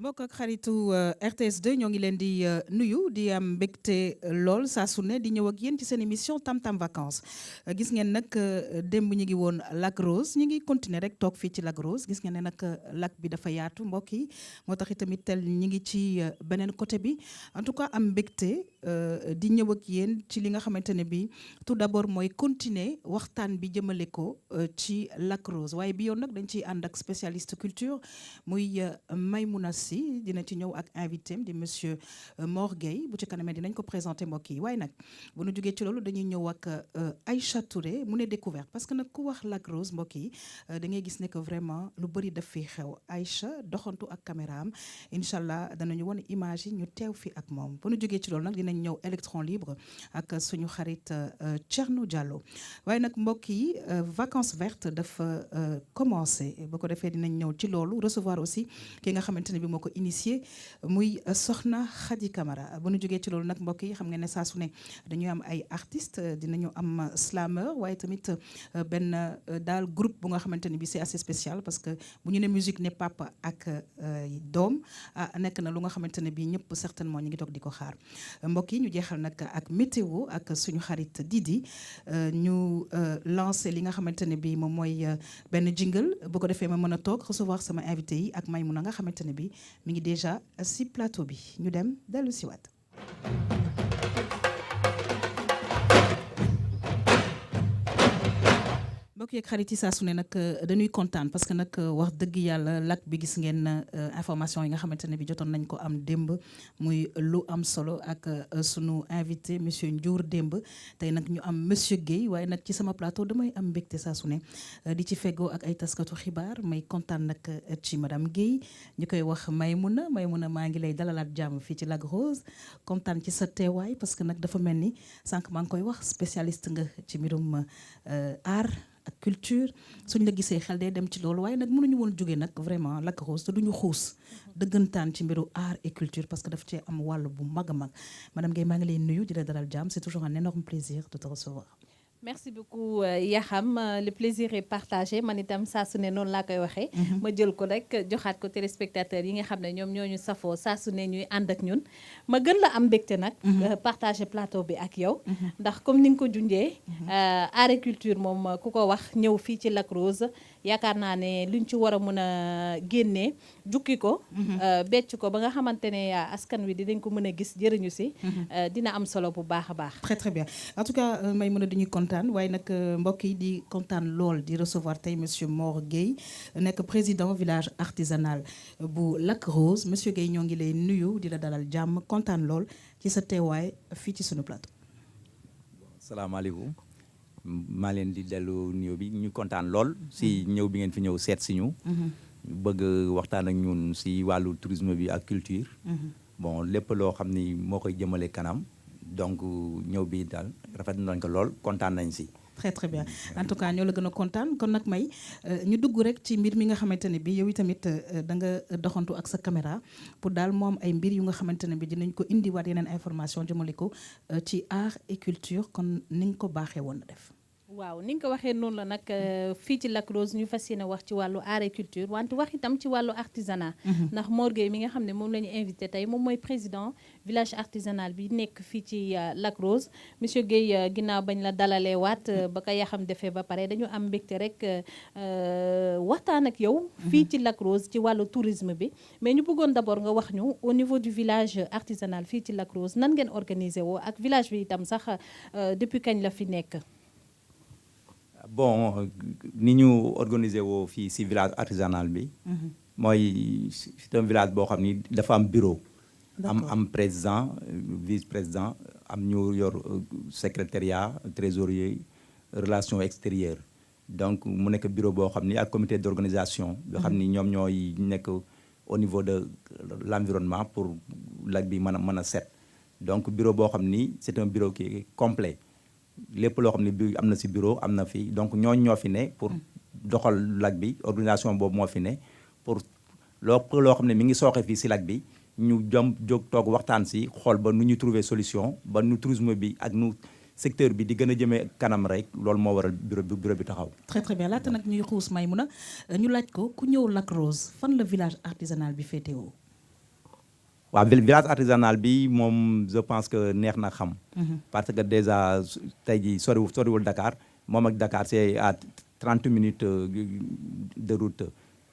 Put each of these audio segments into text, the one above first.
mbokk ak xaritu RTS 2 ñoo ngi leen di nuyu di am mbégte lool saa su ne di ñëw ak yéen ci seen émission Tam Tam Vacances gis ngeen nag démb ñu ngi woon Lac Rose ñu ngi continuer rek toog fii ci Lac Rose gis ngeen ne nag lac bi dafa yaatu mbokk yi moo tax itamit tel ñu ngi ci beneen côté bi en tout cas am mbégte di ñëw ak yéen ci li nga xamante ne bi tout d'abord mooy continuer waxtaan bi jëmale ko ci Lac Rose waaye bi yoon nag dañ ciy ànd ak spécialiste culture muy Maïmouna Sy dina ci ñëw ak invité am di monsieur Mor Gueye bu ci kanamee dinañ ko présenté mbokk yi waaye nag bu nu jógee ci loolu dañuy ñëw ak Aïcha Touré mu ne découverte parce que nag ku wax Lac Rose mbokk yi da ngay gis ne que vraiment lu bëri daf fi xew Aïcha doxantu ak caméra am incha allah danañu wan image yi ñu teew fi ak moom bu nu jógee ci loolu nag dinañ ñëw électron libre ak suñu xarit Thierno Diallo waaye nag mbokk yi vacances vertes dafa commencé bu ko defee dinañ ñëw ci loolu recevoir aussi ki nga xamante ne bi moo ko initié muy Soxna Khady Camara bu nu jógee ci loolu nag mbokk yi xam nga ne saa su ne dañuy am ay artistes dinañu am slameur waaye tamit benn daal groupe bu nga xamante ne bi c'est assez spécial parce que bu ñu ne musique ne papa ak doom nekk na lu nga xamante ne bi ñëpp certainement ñu ngi toog di ko xaar mbokk yi ñu jeexal nag ak météo ak suñu xarit Didi ñu lancé li nga xamante ne bi moom mooy benn jingle bu ko defee ma mën a toog recevoir sama invité yi ak Maïmouna nga xamante ne bi mi ngi déjà si plateau bi ñu dem dellu si waat mbokk yeeg xarit yi saa su ne nag dañuy kontaan parce que nag wax dëgg yàlla lac bi gis ngeen information yi nga xamante ne bi jotoon nañ ko am démb muy lu am solo ak sunu invité monsieur Ndiour démb tey nag ñu am monsieur Guèye waaye nag ci sama plateau damay am mbégte saa su ne di ci feggoo ak ay taskatu xibaar may kontaan nag ci madame Guèye ñu koy wax Maïmouna maa ngi lay dalalaat jàmm fii ci Lac Rose kontaan ci sa teewaay parce que nag dafa mel ni sànq maa ngi koy wax spécialiste nga ci mbirum art ak culture suñ la gisee xel day dem ci loolu waaye nag mënuñu woon jóge nag vraiment Lac Rose te duñu xuus dëggantaan ci mbiru art et culture parce que daf cee am wàll bu mag a mag madame Guèye maa ngi lay nuyu di la dalal jàmm c'est toujours un énorme plaisir de te recevoir. merci beaucoup Yaxam le plaisir est partagé man itam saa su ne noonu laa koy waxee. ma jël ko rek joxaat ko téléspectateurs yi nga xam ne ñoom ñoo ñu safoo saa su ne ñuy ànd ak ñun ma gën la am mbégte nag. partagé plateau bi ak yow. ndax comme ni nga ko junjee. art et culture moom ku ko wax ñëw fii ci Lac Rose yaakaar naa ne luñ ci war a mën a génnee jukki ko. becc ko ba nga xamante ne askan wi dinañ ko mën a gis jëriñu si. dina am solo bu baax a baax. très très bien en tout cas may mën a dañuy kontaan waaye nag mbokk yi di kontaan lool di recevoir tey monsieur Mor Gueye nekk président village artisanal bu Lac Rose monsieur Gueye ñoo ngi lay nuyu di la dalal jàmm kontaan lool ci sa teewaay fii ci sunu plateau. salaamaaleykum maa leen di dellu nuyoo bi ñu kontaan lool si ñëw bi ngeen fi ñëw seet si ñu. bëgg waxtaan ak ñun si wàllu tourisme bi ak culture. bon lépp loo xam ni moo koy jëmale kanam. donc ñëw bi daal rafet nañ ko lool kontaan nañ si. très très bien en tout cas ñoo la gën a kontaan kon nag may ñu dugg rek ci mbir mi nga xamante ne bi yow itamit da nga doxantu ak sa caméra pour daal moom ay mbir yu nga xamante ne bi dinañ ko indiwaat yeneen information jëmale ko ci art et culture kon ni nga ko baaxee woon na def. waaw ni nga ko waxee noonu la nag fii ci Lac Rose ñu fas yéene wax ci wàllu art et culture wante wax itam ci wàllu artisanat. ndax Mor Gueye mi nga xam ne moom la ñu invité tey moom mooy président village artisanal bi nekk fii ci Lac Rose monsieur Gueye ginnaaw bañ la dalalee waat ba ko yaxam defee ba pare dañu am mbégte rek waxtaan ak yow. fii ci Lac Rose ci wàllu tourisme bi mais ñu bëggoon d'abord nga wax ñu au niveau du village artisanal fii ci Lac Rose nan ngeen organiser woo ak village bi itam sax depuis kañ la fi nekk. bon ni ñu organisé woo fii si village artisanal bi. mooy c'est un village boo xam ni dafa am bureau. am président vice président am ñu yor secrétariat trésorier relations extérieures donc mu nekk bureau boo xam ni ak comité d'organisation. yoo xam ni ñoom ñooy nekk au niveau de l'environnement pour lac bi mën a set donc bureau boo xam ni c'est un bureau qui est complet. lépp loo xam ne bi am na si bureau am na fii donc ñoo fi ne pour doxal lac bi organisation boobu moo fi ne pour loo xam ne mi ngi sooxe fii si lac bi ñu jóg toog waxtaan si xool ba nu ñu trouver solution ba nu tourisme bi ak nu secteur bi di gën a jëmee kanam rek loolu moo waral bureau bi taxaw. très très bien laata nag ñuy xuus Maïmouna ñu laaj ko ku ñëw Lac Rose fan la village artisanal bi féetewoo. waaw village artisanal bi moom je pense que neex na xam. parce que déjà tey jii soriwul Dakar moom ak Dakar c'est à 30 minutes de route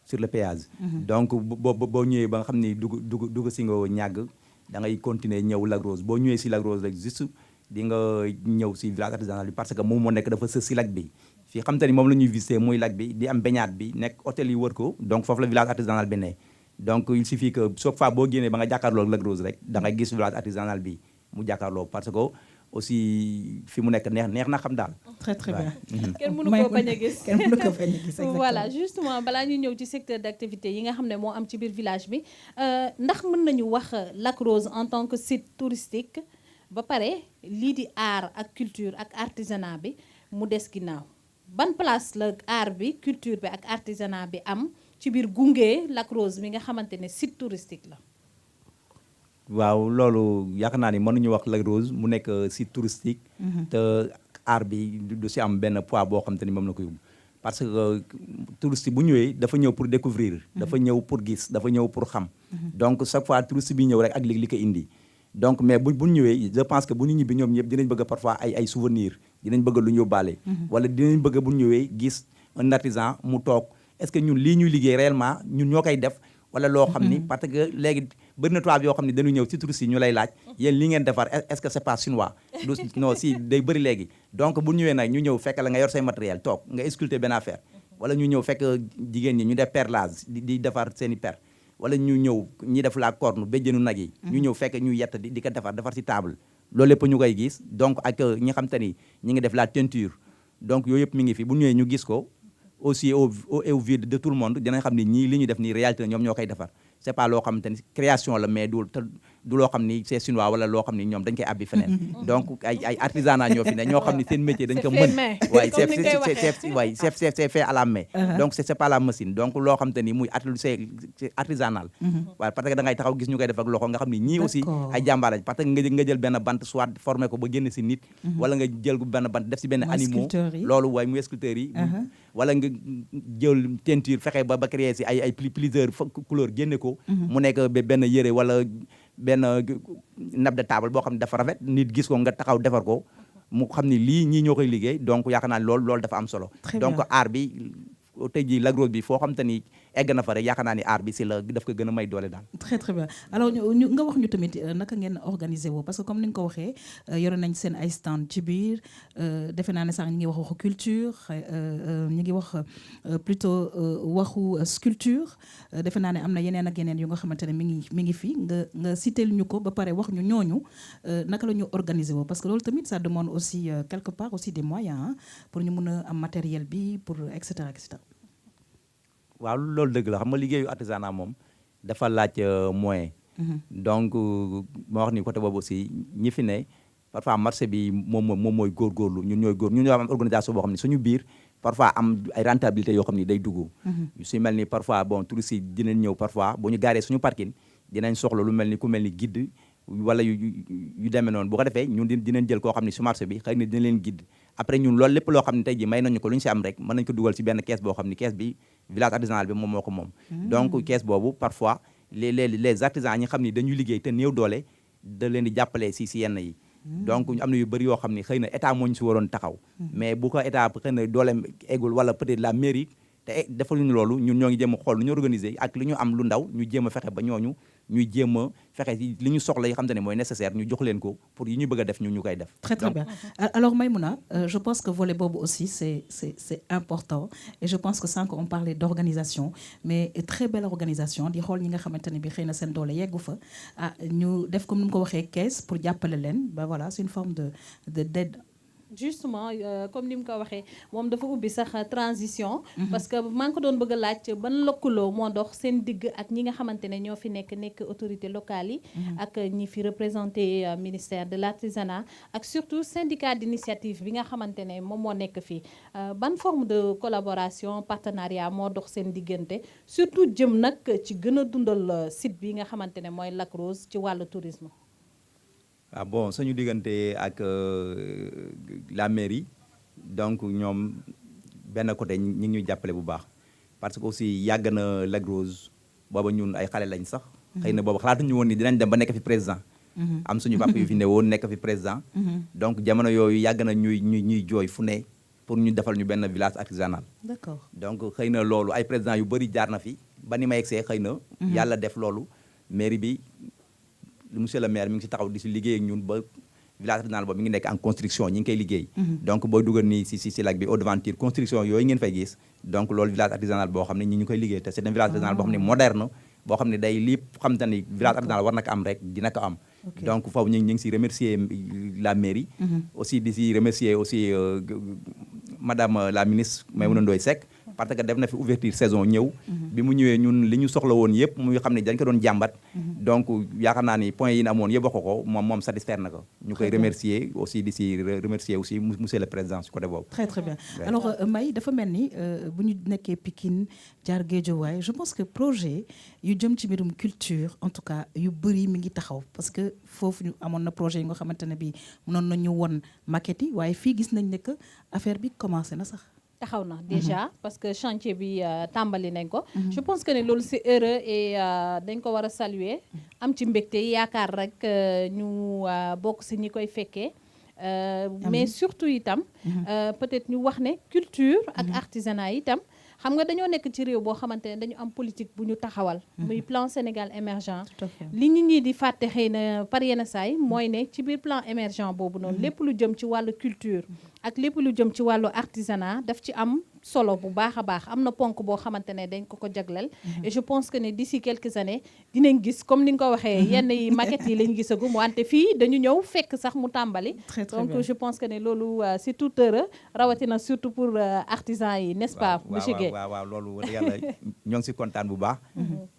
sur le péage. donc boo ñëwee ba nga xam ni dugg si nga ñàgg da ngay continuer ñëw Lac Rose boo ñëwee si Lac Rose rek juste di nga ñëw si village artisanal bi parce que moom moo nekk dafa sës si lac bi. fii xam te ni moom la ñuy visiter muy lac bi di am baignade bi nekk hôtel yi wër ko donc foofu la village artisanal bi ne. donc il suffit que chaque fois boo génnee ba nga jàkkaarloo Lac Rose rek da ngay gis village artisanal bi mu jàkkaarloo parce que aussi fi mu nekk neex na xam daal. très bien. kenn mënu ko bañ a gis kenn mënu ko bañ a gis voilà justement balaa ñu ñëw ci secteur d'activité yi nga xam ne moo am ci biir village bi ndax mën nañu wax Lac Rose en tant que site touristique ba pare lii di art ak culture ak artisanat bi mu des ginnaaw ban place la art bi culture bi ak artisanat bi am ci biir gunge Lac Rose mi nga xamante ne site touristique la. waaw loolu yaakaar naa ni mënuñu wax Lac Rose mu nekk site touristique. te art bi du si am benn poids boo xam te ni moom la ko yóbbu. parce que touriste bu ñëwee dafa ñëw pour découvrir dafa ñëw pour gis dafa ñëw pour xam. donc chaque fois touriste bi ñëw rek ak li ko indi. donc mais bu ñëwee je pense que bu ñu ñibbi ñoom ñëpp dinañ bëgg parfois ay souvenirs dinañ bëgg lu ñu yóbbaale. wala dinañ bëgg bu ñëwee gis un artisan mu toog est-ce que ñun lii ñuy liggéey réellement ñun ñoo koy def. wala loo xam ni parce que léegi bëri na tubaab yoo xam ne dañu ñëw ci touristes yi ñu lay laaj yéen li ngeen defar est-ce que c'est pas chinois non si day bëri léegi donc bu ñëwee nag ñu ñëw fekk la nga yor say matériel toog nga sculpter benn affaire wala ñu ñëw fekk jigéen ñi ñu def perlage di defar seen i per wala ñu ñëw ñi def la corne béjjënu nag yi ñu ñëw fekk ñu yett di ko defar ci table loolu lépp ñu koy gis donc ak ñi xam te ni ñi ngi def la teinture donc yooyu yëpp mi ngi fi bu ñëwee ñu gis ko aussi au vu de tout le monde dinañ xam ni ñii li ñu def nii réalité ñoom ñoo koy defar c'est pas loo xamante ni création la mais du loo xam ni c'est chinois wala loo xam ni ñoom dañ koy abbi feneen donc ay artisanat ñoo fi ne ñoo xam ni seen métier dañ ko mën waaye c'est fait à la main donc c'est pas la machine donc loo xamante ni muy c'est artisanal waaye parce que da ngay taxaw gis ñu koy def ak loxo nga xam ni ñii aussi ay jàmbaar lañ parce que nga jël benn bant soit formé ko ba génn si nit wala nga jël benn bant def si benn animaux loolu waaye muy sculpteurs yi wala nga jël teinture fexe ba créer si ay plusieurs couleurs génne ko mu nekk benn yëre wala benn nappe de table boo xam ne dafa rafet nit gis ko nga taxaw defar ko mu xam ni lii ñii ñoo koy liggéey donc yaakaar naa loolu dafa am solo donc art bi tey jii Lac Rose bi foo xam te ni egg na fa rek yaakaar naa ni art bi si la daf ko gën a may doole daal. très bien alors ñu nga wax ñu tamit naka ngeen organiser woo parce que comme ni nga ko waxee yore nañ seen ay stand ci biir defe naa ne sax ñu ngi wax waxu culture ñu ngi wax plutôt waxu sculpture defe naa ne am na yeneen ak yeneen yu nga xamante ne mi ngi fi nga citer ñu ko ba pare wax ñu ñooñu naka la ñu organiser woo parce que loolu tamit ça demande aussi quelque part aussi des moyens pour ñu mun a am matériel bi pour et cetera et cetera. waaw loolu dëgg la xam nga liggéeyu artisanat moom dafa laaj moyen donc moo wax ni côté boobu aussi ñi fi ne parfois marché bi moom mooy góorgóorlu ñun ñoo am organisation boo xam ne suñu biir parfois am ay rentabilité yoo xam ne day dugg su mel ni parfois bon touristes yi dinañ ñëw parfois bu ñu gaaree suñu parking dinañ soxla lu mel ni ku mel ni guide wala yu demee noonu bu ko defee ñun dinañ jël koo xam ne su marché bi xëy na dina leen guide après ñun loolu lépp loo xam ne tey ji may nañu ko lu ñu si am rek mën nañ ko dugal ci benn kees boo xam ne kees bi village artisanal bi moom moo ko moom donc kees boobu parfois les artisans ñi xam ne dañuy liggéey te néew doole da leen di jàppale si yenn yi donc am na yu bëri yoo xam ne xëy na état moo ñu si waroon taxaw mais bu ko état xëy na doole eggul wala peut-être la mairie te defaluñu loolu ñun ñoo ngi jéem a xool lu ñu organiser ak li ñu am lu ndaw ñu jéem a fexe ba ñooñu ñuy jéem a fexe li ñu soxla yi xam te ne mooy nécessaire ñu jox leen ko pour yi ñu bëgg a def ñu koy def. très bien alors Maïmouna je pense que volet boobu aussi c'est important et je pense que sànq on parlait d'organisation mais très belle organisation di xool ñi nga xamante ne bi xëy na seen doole yeggu fa ñu def comme ni mu ko waxee caisse pour jàppale leen ba voilà c'est une forme d'aide. justement comme ni mu ko waxee moom dafa ubbi sax transition parce que maa ngi ko doon bëgg a laaj ban lëkkaloo moo dox seen digg ak ñi nga xamante ne ñoo fi nekk autorités locales yi ak ñi fi représenté ministère de l'artisanat ak surtout syndicat d'initiative bi nga xamante ne moom moo nekk fii ban forme de collaboration partenariat moo dox seen diggante surtout jëm nag ci gën a dundal site bi nga xamante ne mooy Lac Rose ci wàllu tourisme. bon suñu diggante ak la mairie donc ñoom benn côté ñi ngi ñuy jàppale bu baax parce que aussi yàgg na Lac Rose booba ñun ay xale lañ sax xëy na boobu xalaatuñu woon ni dinañ dem ba nekk fi président am suñu papa yu fi ne woon nekk fi président donc jamono yooyu yàgg na ñuy jooy fu ne pour ñu defal ñu benn village artisanal d'accord donc xëy na loolu ay président yu bëri jaar na fi ba ni ma yegsee xëy na yàlla def loolu mairie bi monsieur le maire mi ngi si taxaw di si liggéey ak ñun ba village artisanal boobu mi ngi nekk en construction ñi ngi koy liggéey donc booy dugal nii si lac bi au devanture construction yooyu ngeen fay gis donc loolu village artisanal boo xam ne ñi ñu koy liggéey te c'est un village artisanal boo xam ne moderne boo xam ne day lépp xam te ni village artisanal war na ko am rek dina ko am donc foofu ñu ngi si remercier la mairie aussi di si remercier aussi madame la ministre Maïmouna Ndoye Seck parce que def na fi ouverture saison ñëw bi mu ñëwee ñun li ñu soxla woon yëpp muy xam ne dañ ko doon jàmbat donc yaakaar naa ni point yi na amoon yëpp wax ko moom satisfaire na ko ñu koy remercier aussi di si remercier aussi monsieur le président su côté boobu très très bien alors May dafa mel ni bu ñu nekkee Pikine jaar Guédiawaye je pense que projet yu jëm ci mbirum culture en tout cas yu bëri mi ngi taxaw parce que foofu ñu amoon na projet yi nga xamante ne bi mënoon nañu won maquette yi waaye fii gis nañ ne que affaire bi commencé na sax taxaw na déjà parce que chantier bi tàmbali nañ ko je pense que ne loolu c'est heureux et dañ ko war a saluer am ci mbégte yaakaar rek ñu bokk si ñi koy fekkee mais surtout itam peut-être ñu wax ne culture ak artisanat itam xam nga dañoo nekk ci réew boo xamante ne dañu am politique bu ñu taxawal muy plan Sénégal émergent li nit ñi di fàtte xëy na par yenn saay mooy ne ci biir plan émergent boobu noonu lépp lu jëm ci wàllu culture ak lépp lu jëm ci wàllu artisanat daf ci am solo bu baax a baax am na ponk boo xamante ne dañ ko jagleel et je pense que ne d'ici quelques années dinañ gis comme ni nga ko waxee yenn yi maquettes yi lañ gisagum wante fii dañu ñëw fekk sax mu tàmbali donc je pense que ne loolu c'est tout heureux rawatina surtout pour artisans yi n'est-ce pas monsieur Guèye waaw loolu yàlla ñoo ngi si kontaan bu baax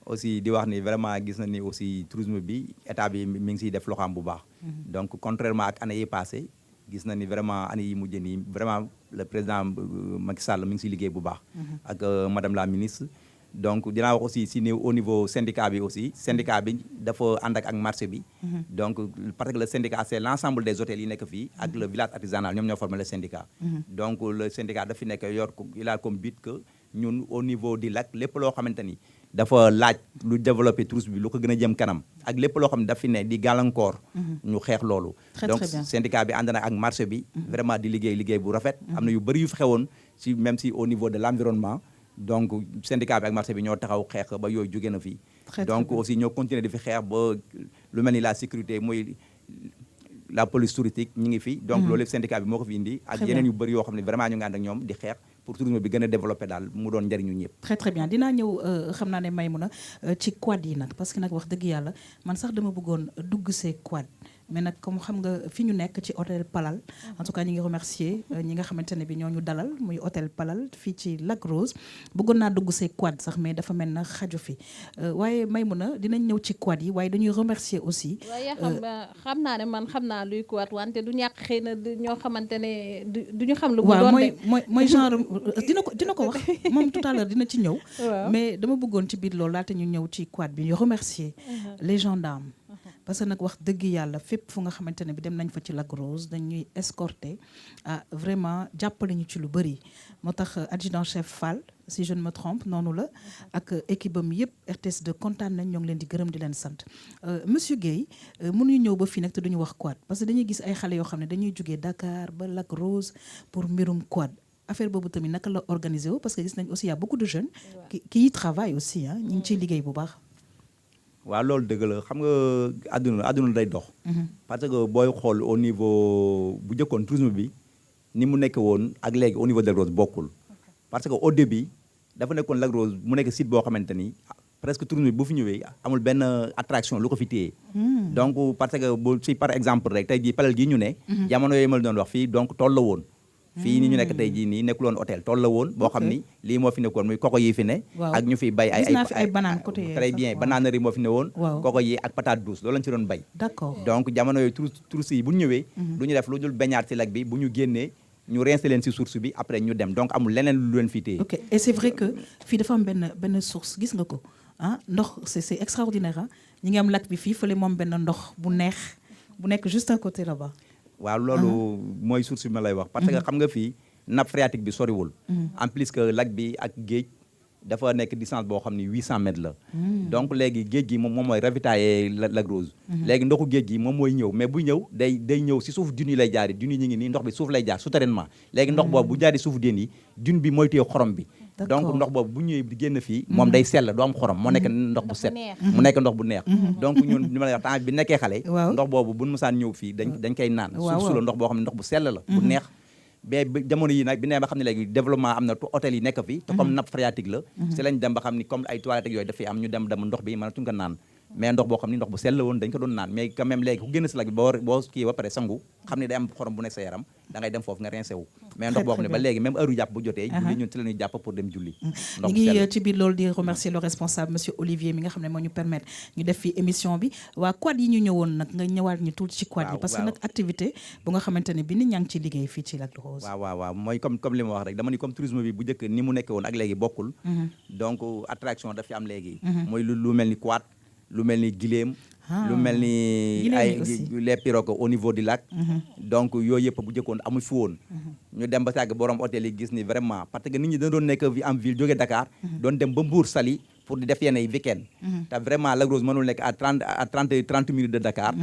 aussi di wax ni vraiment gis na ni aussi tourisme bi état bi mi ngi siy def loxaam bu baax donc contrairement ak année yi passé gis na ni vraiment année yi mujj nii vraiment le président Macky Sall mi ngi si liggéey bu baax ak madame la ministre donc dinaa wax aussi si au niveau syndicat bi aussi syndicat bi dafa ànd ak marché bi donc parce que le syndicat c'est l'ensemble des hôtels yi nekk fii ak le village artisanal ñoom ñoo formé le syndicat donc le syndicat dafa nekk yor il a comme but que ñun au niveau du lac lépp loo xamante ni dafa laaj lu développer tourisme bi lu ko gën a jëm kanam ak lépp loo xam ne daf fi ne di gàllankoor ñu xeex loolu donc syndicat bi ànd na ak marché bi vraiment di liggéey bu rafet am na yu bëri yu fi xewoon si même si au niveau de l'environnement donc syndicat bi ak marché bi ñoo taxaw xeex ba yooyu jóge na fii donc aussi ñoo continuer di fi xeex ba lu mel ni la sécurité mooy la police touristique ñi ngi fi donc loolu yëpp syndicat bi moo ko fi indi ak yeneen yu bëri yoo xam ne vraiment ñu ngi ànd ak ñoom di xeex pour tourisme bi gën a développé daal mu doon njëriñu ñëpp très très bien dinaa ñëw xam naa ne Maïmouna ci quad yi nag parce que nag wax dëgg yàlla man sax dama bëggoon dugg see quad mais nag comme xam nga fi ñu nekk ci hôtel Palal en tout cas ñi ngi remercier ñi nga xamante ne bi ñoo ñu dalal muy hôtel Palal fii ci Lac Rose bëggoon naa dugg see quad sax mais dafa mel na xaju fi waaye Maïmouna dinañ ñëw ci quad yi waaye dañuy remercier aussi waaye xam naa ne man xam naa luy quad wante du ñàkk xëy na ñoo xamante ne du ñu xam lu mu doon mooy genre dina ko wax moom tout à l'heure dina ci ñëw mais dama bëggoon ci biir loolu laata ñu ñëw ci quad bi ñu remercier les gendarmes parce que nag wax dëgg yàlla fépp fu nga xamante ne bi dem nañ fa ci Lac Rose dañuy escorter vraiment jàppale ñu ci lu bëri moo tax adjudant chef Fall si je ne me trompe noonu la ak équipe am yëpp RTS2 kontaan nañ ñoo ngi leen di gërëm di leen sant monsieur Guèye mënuñu ñëw ba fii nag te duñu wax quad parce que dañuy gis ay xale yoo xam ne dañuy jógee Dakar ba Lac Rose pour mbirum quad affaire boobu tamit naka la organisé wu parce que gis nañ aussi y a beaucoup de jeunes qui y travaillent aussi ñu ngi ciy liggéey bu baax waaw loolu dëgg la xam nga àdduna day dox parce que booy xool au niveau bu njëkkoon tourisme bi ni mu nekk woon ak léegi au niveau de Lac Rose bokkul parce que au début dafa nekkoon Lac Rose mu nekk site boo xamante ni presque tourisme bi bu fi ñëwee amul benn attraction lu ko fi téye donc parce que bu si par exemple rek tey jii Palal gii ñu ne jamono yooyu ma la doon wax fii donc tool la woon fii ni ñu nekk tey jii nii nekkul woon hôtel tool la woon boo xam ni lii moo fi nekkoon muy koko yi fi ne ak ñu fi bay ay banane côté très bien bananerie moo fi ne woon koko yi ak patate douce loolu lañ ci doon bay d'accord donc jamono yooyu touristes yi bu ñu ñëwee du ñu def lu dul bañaat ci lac bi bu ñu génnee ñu rincé leen ci source bi après ñu dem donc amul leneen lu leen fii téye ok et c'est vrai que fii dafa am benn source gis nga ko ndox c'est extraordinaire ñi ngi am lac bi fii fële moom benn ndox bu neex bu nekk juste à côté là-bas waaw loolu mooy source bi ma lay wax parce que xam nga fii nappe phréatique bi soriwul en plus que lac bi ak géej dafa nekk distance boo xam ni 800 mètres la. donc léegi géej gi moom mooy ravitailler Lac Rose. léegi ndoxu géej gi moom mooy ñëw mais bu ñëw day ñëw si suuf dune yi lay jaari dune yi ñu ngi nii ndox bi suuf lay jaar souterrainement léegi ndox boobu bu jaari suuf dune yi dune bi mooy téye xorom bi. donc ndox boobu bu ñëwee di génn fii moom day sell du am xorom moo nekk ndox bu set mu nekk ndox bu neex donc ñun li ma lay wax temps bi nekkee xale ndox boobu buñ musaan ñëw fii dañ koy naan suuf su la ndox boo xam ne ndox bu sell la bu neex mais jamono yi nag bi ne ba xam ne léegi développement am na hôtel yi nekk fi te comme nappe phréatique la si lañ dem ba xam ni comme ay toilettes ak yooyu dafay am ñu dem ndox bi mënatuñ ko naan mais ndox boo xam ni ndox bu sell woon dañ ko doon naan mais quand même léegi ku génn si lac bi boo kii ba pare sangu xam ne day am xorom bu nekk sa yaram da ngay dem foofu nga rincé wu mais ndox boo xam ne ba léegi même heure yu jàpp bu jotee julli ñun ci la ñuy jàpp pour dem julli ñu ngi ci biir loolu di remercier le responsable monsieur Olivier mi nga xam ne moo ñu permettre ñu def fi émission bi waa quad yi ñu ñëwoon nag nga ñëwaat ñu tuuti ci quad yi parce que nag activité bu nga xamante ne bi nit ñaa ngi ci liggéey fii ci Lac Rose waaw mooy comme li ma wax rek dama ni comme tourisme bi bu njëkk ni mu nekk woon ak léegi bokkul donc attraction daf fi am léegi mooy lu mel ni quad lu mel ni giléem lu mel ni ay les pirogues au niveau du lac donc yooyu yëpp bu jëkkoon amu fi woon ñu dem ba sàgg borom hôtel yi gis ni vraiment parce que nit ñi dañ doon nekk en ville jógee Dakar doon dem ba Mbour Saly pour di def yenn ay week-end te vraiment Lac Rose mënul nekk à 30 minutes de Dakar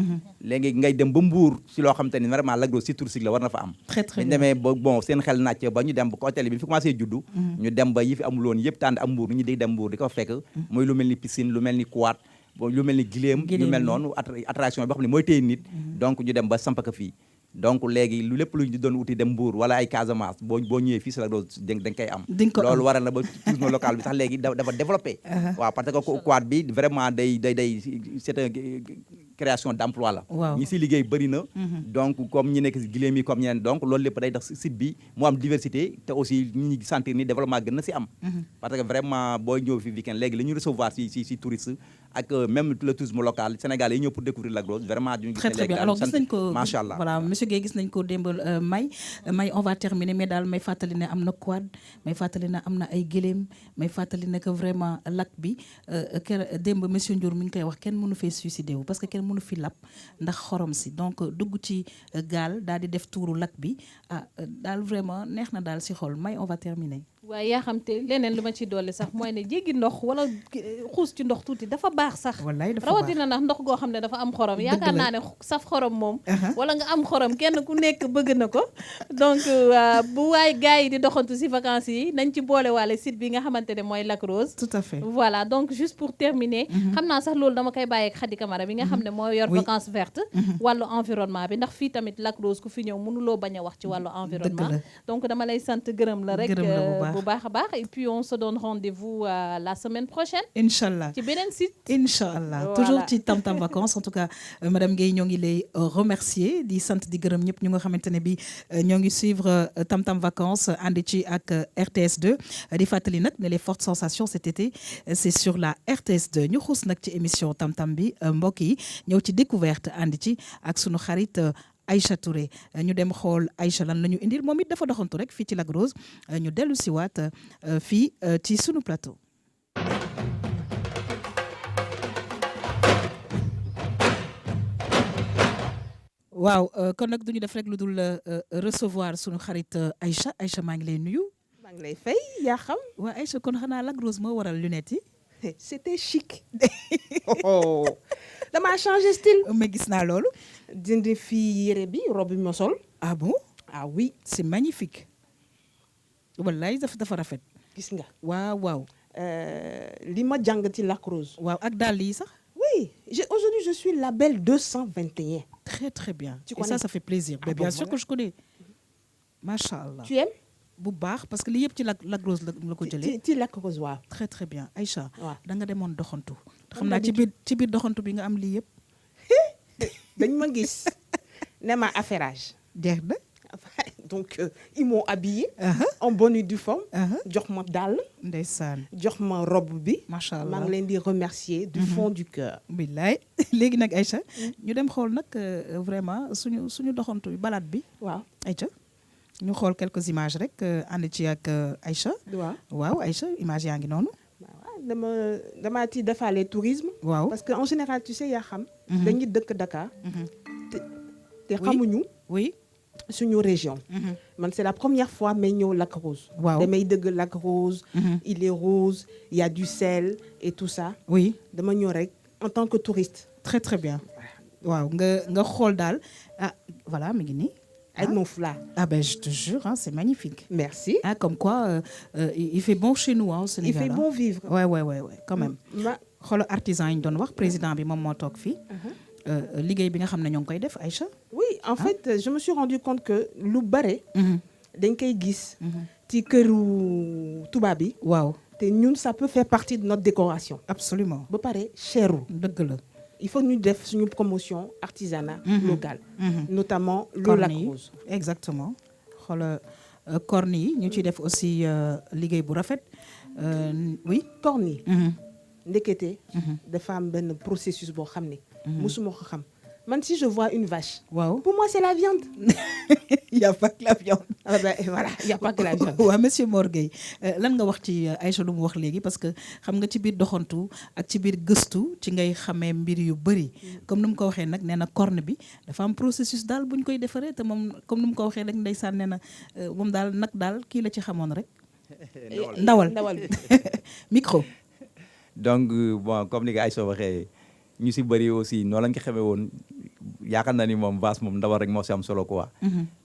léegi ngay dem ba Mbour si loo xam te ni vraiment Lac Rose si touristique la war na fa am ñu demee ba bon seen xel nàcc ba ñu dem ba hôtel bi fi commencé juddu ñu dem ba yi fi amul woon yëpp tànn am Mbour nit ñi di dem Mbour di ko fekk mooy lu mel ni piscine lu mel ni quad bon lu mel ni giléem lu mel noonu attraction boo xam ne mooy téye nit donc ñu dem ba sampaka fii donc léegi lu lépp lu ñu doon wuti dem Mbour wala ay Casamance boo ñëwee fii si Lac Rose da nga koy am loolu waral na ba tourisme local bi sax léegi dafa développé waaw parce que quad bi vraiment day c'est une création d'emploi la ñi si liggéey bëri na donc comme ñi nekk si giléem yi comme ñeneen donc loolu lépp day tax site bi mu am diversité te aussi ñi ñi sentir ni développement gën na si am parce que vraiment booy ñëw fi week-end léegi li ñu recevoir si touristes ak même le tourisme local Sénégal yi ñëw pour découvrir Lac Rose vraiment duñu gis léegi alors gis nañ ko macha allah voilà monsieur Guèye gis nañ ko démb may on va terminer mais daal may fàttali ne am na quad may fàttali ne am na ay gëléem may fàttali ne que vraiment lac bi démb monsieur Ndiour mi ngi koy wax kenn mënu fee suicidé wu parce que kenn mënu fi lap ndax xorom si donc dugg ci gaal daal di def tuuru lac bi daal vraiment neex na daal si xol may on va terminer waaye yaa xam te leneen lu ma ci dolli sax mooy ne jéggi ndox wala xuus ci ndox tuuti dafa baax sax rawatina ndax ndox goo xam ne dafa am xorom yaakaar naa ne saf xorom moom wala nga am xorom kenn ku nekk bëgg na ko donc bu waay gars yi di doxantu si vacances yi nañ ci boole waale site bi nga xamante ne mooy Lac Rose tout à fait voilà donc juste pour terminer xam naa sax loolu dama koy bàyyi ak Khady Camara bi nga xam ne mooy yor vacances vertes wàllu environnement bi ndax fii tamit Lac Rose ku fi ñëw mënuloo bañ a wax ci wàllu environnement donc dama lay sant gërëm la rek bu baax a baax et puis on se donne rendez-vous la semaine prochaine inchallah ci beneen site inchallah toujours ci Tam Tam Vacances en tout cas madame Guèye ñoo ngi lay remercier di sant di gërëm ñëpp ñu nga xamante ne bi ñoo ngi suivre Tam Tam Vacances ànd ci ak RTS2 di fàttali nag ne les fortes sensations cet été c'est sur la RTS2 ñu xuus nag ci émission Tam Tam bi mbokk yi ñëw ci découverte ànd ci ak sunu xarit Aïcha Touré ñu dem xool Aïcha lan la ñu indil moom it dafa doxantu rek fii ci Lac Rose ñu dellu si waat fii ci sunu plateau. waaw kon nag duñu def rek lu dul recevoir sunu xarit Aïcha maa ngi lay nuyu. maa ngi lay fay yaa xam. waaw Aïcha kon xanaa Lac Rose moo waral lunettes yi. c'était chic. damaa changé style. mais gis naa loolu. dindi fii yére bi robe bi ma sol. ah bon. ah oui. c'est magnifique. wallaay dafa rafet. gis nga. waaw. li ma jàng ci Lac Rose. waaw ak dàll yi sax. oui aujourd'hui je suis label 221. très très bien. tu connais? Et ça fait plaisir. Ah mais bien bon, sûr voilà. que je connais. macha allah. tu aimes. bu baax parce que li yëpp ci Lac Rose la ko jëlee. ci Lac Rose waaw. très très bien Aïcha. waaw da nga demoon doxantu. xam naa ci biir doxantu bi nga am lii yëpp. dañ ma gis ne ma affairage. jeex na. donc ils m'ont habillé. en bonne et due forme. jox ma dàll. ndeysaan. jox ma robe bi. macha allah maa ngi leen di remercier du fond du cœur. billaay léegi nag Aïcha. ñu dem xool nag vraiment suñu doxantu bi balade bi. waaw Aïcha. ñu xool quelques images rek ànd ci ak Aïcha. waaw Aïcha image yaa ngi noonu. waaw dama ci defaale tourisme. waaw parce que en général tu sais yaa xam. dañuy dëkk Dakar. te xamuñu. oui. suñu région. Man c'est la première fois may ñëw Lac Rose. Waaw. damay dëgg Lac Rose. il est rose, il y a du sel et tout ça. oui dama ñëw rek en tant que touriste. très très bien waaw nga xool daal ah voilà mi ngi nii avec mon foulard. ah ben je te jure hein, c'est magnifique Merci. ah comme quoi il fait bon chez nous hein, au Il Sénégal fait hein. bon vivre. ouais quand même Ma- xoolal artisan yi ñu doon wax président bi moom moo toog fii liggéey bi nga xam ne ñoo ngi koy def Aïcha Oui, en fait, je me suis rendu compte que lu bare dañ koy gis ci këru tubaab bi waaw te ñun ça peut faire partie de notre décoration. absolument ba pare cherul. dëgg la Il faut ñu def suñu promotion artisanat local. Notamment le corne Lac yi Rose. exactement xoolal corne yi ñu ciy def aussi liggéey bu rafet oui Corne yi ndekete dafa am benn processus boo xam ne musuma ko xam man si je vois une vache waaw pour moi c'est la viande. il y a pas que la viande Ah ben, voilà, il y a pas que la viande. waaw monsieur Mor Gueye lan nga wax ci Aïcha lu mu wax léegi parce que xam nga ci biir doxantu ak ci biir gëstu ci ngay xamee mbir yu bëri comme ni mu ko waxee nag nee na corne bi dafa am processus daal bu ñu koy defaree te moom comme ni mu ko waxee rek ndeysaan nee na moom daal nag daal kii la ci xamoon rek ndawal Ndawal. micro donc bon comme ni ko Aïcha waxee ñu si bëri aussi noonu lañ ko xamee woon yaakaar naa ni moom vache moom ndawal rek moo si am solo quoi.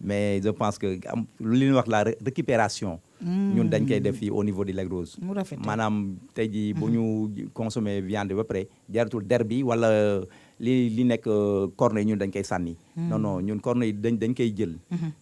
mais je pense que am lu leen wax la récupération ñun dañ koy def fii au niveau de Lac Rose. mu rafet maanaam tey jii bu ñu consommer viande ba pare jaratul der bi wala li nekk corne yi ñun dañ koy sànni. non non ñun corne yi dañ koy jël.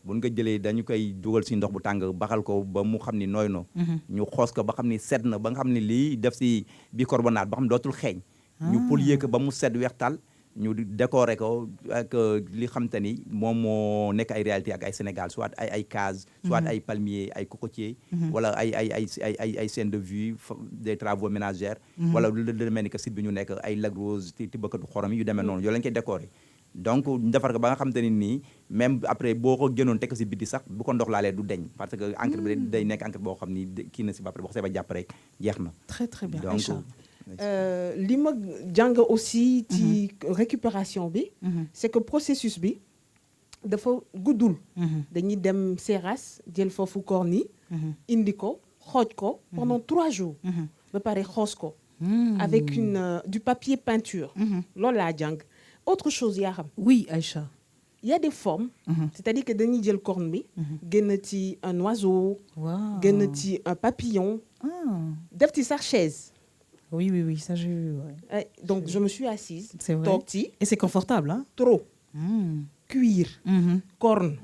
bu ñu ko jëlee dañu koy dugal si ndox bu tàng baxal ko ba mu xam ni nooy no ñu xoos ko ba xam ni sedd na ba nga xam ni lii def si bicarbonate ba xam ni dootul xeeñ. ñu polier ko ba mu sedd weextal ñu décorer ko ak li xam te ni moom moo nekk ay réalité ak ay Sénégal soit ay case soit ay palmier ay cocotier wala ay scène de vue des travaux ménagères wala lu demee ni que site bi ñu nekk ay Lac Rose tibbakatu xorom yu demee noonu yoo lañ koy décorer donc ñu defar ko ba nga xam te ni nii même après boo ko gënoon teg si biti sax bu ko ndox laalee du deñ parce que encre bi day nekk encre boo xam ni kii na si ba pare boo xasee ba jàpp rek jeex na très très bien donc Aïcha li ma jàng aussi ci récupération bi c'est que processus bi dafa guddul dañuy dem Seras jël foofu corne yi indi ko xooj ko pendant 3 jours ba pare xoos ko avec du papier peinture loolu laa jàng autre chose yaa xam oui Aïcha il y a des formes c'est-à-dire que dañuy jël corne bi génn ci un oiseau waaw génn ci un papillon def ci sax chaise. oui ça j'ai vu ouais. Donc je me suis assise. C'est vrai. toog ci et c'est confortable hein trop. Cuir. Corne.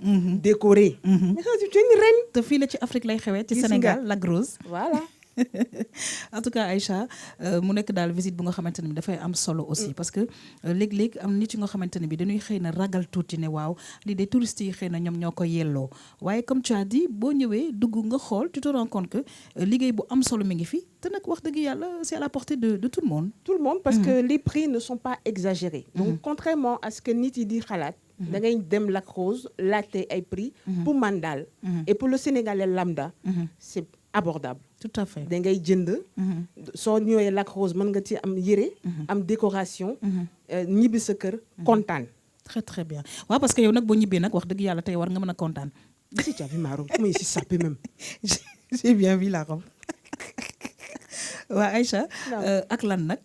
Décoré. Mhm. Mais ça c'est une reine. te fii la ci Afrique lay xewee ci Gis nga. Sénégal Lac Rose Voilà. en tout cas Aïcha mu nekk daal visite bu nga xamante ne bi dafay am solo aussi parce que léeg-léeg am nit yu nga xamante ne bi dañuy xëy na ragal tuuti ne waaw lii des touristes yi xëy na ñoom ñoo ko yelloo waaye comme tu as dit boo ñëwee dugg nga xool tu te rends compte que liggéey bu am solo mi ngi fi te nag wax dëgg yàlla c'est à la portée de tout le monde. Tout le monde parce que les prix ne sont pas exagérés. Donc contrairement à ce que nit yi di xalaat. da ngay dem Lac Rose laajte ay prix. pour man daal. Et pour le Sénégalais lambda. C'est abordable. tout à fait. da ngay jënd. soo ñëwee Lac Rose mën nga ci am yére. am décoration. ñibbi sa kër kontaan. très très bien waaw parce que yow nag boo ñibbee nag wax dëgg yàlla tey war nga mën a kontaan. si tu as vu ma robe comment il s'est sapé même. j'ai bien vu la robe. waa Aïcha ak lan nag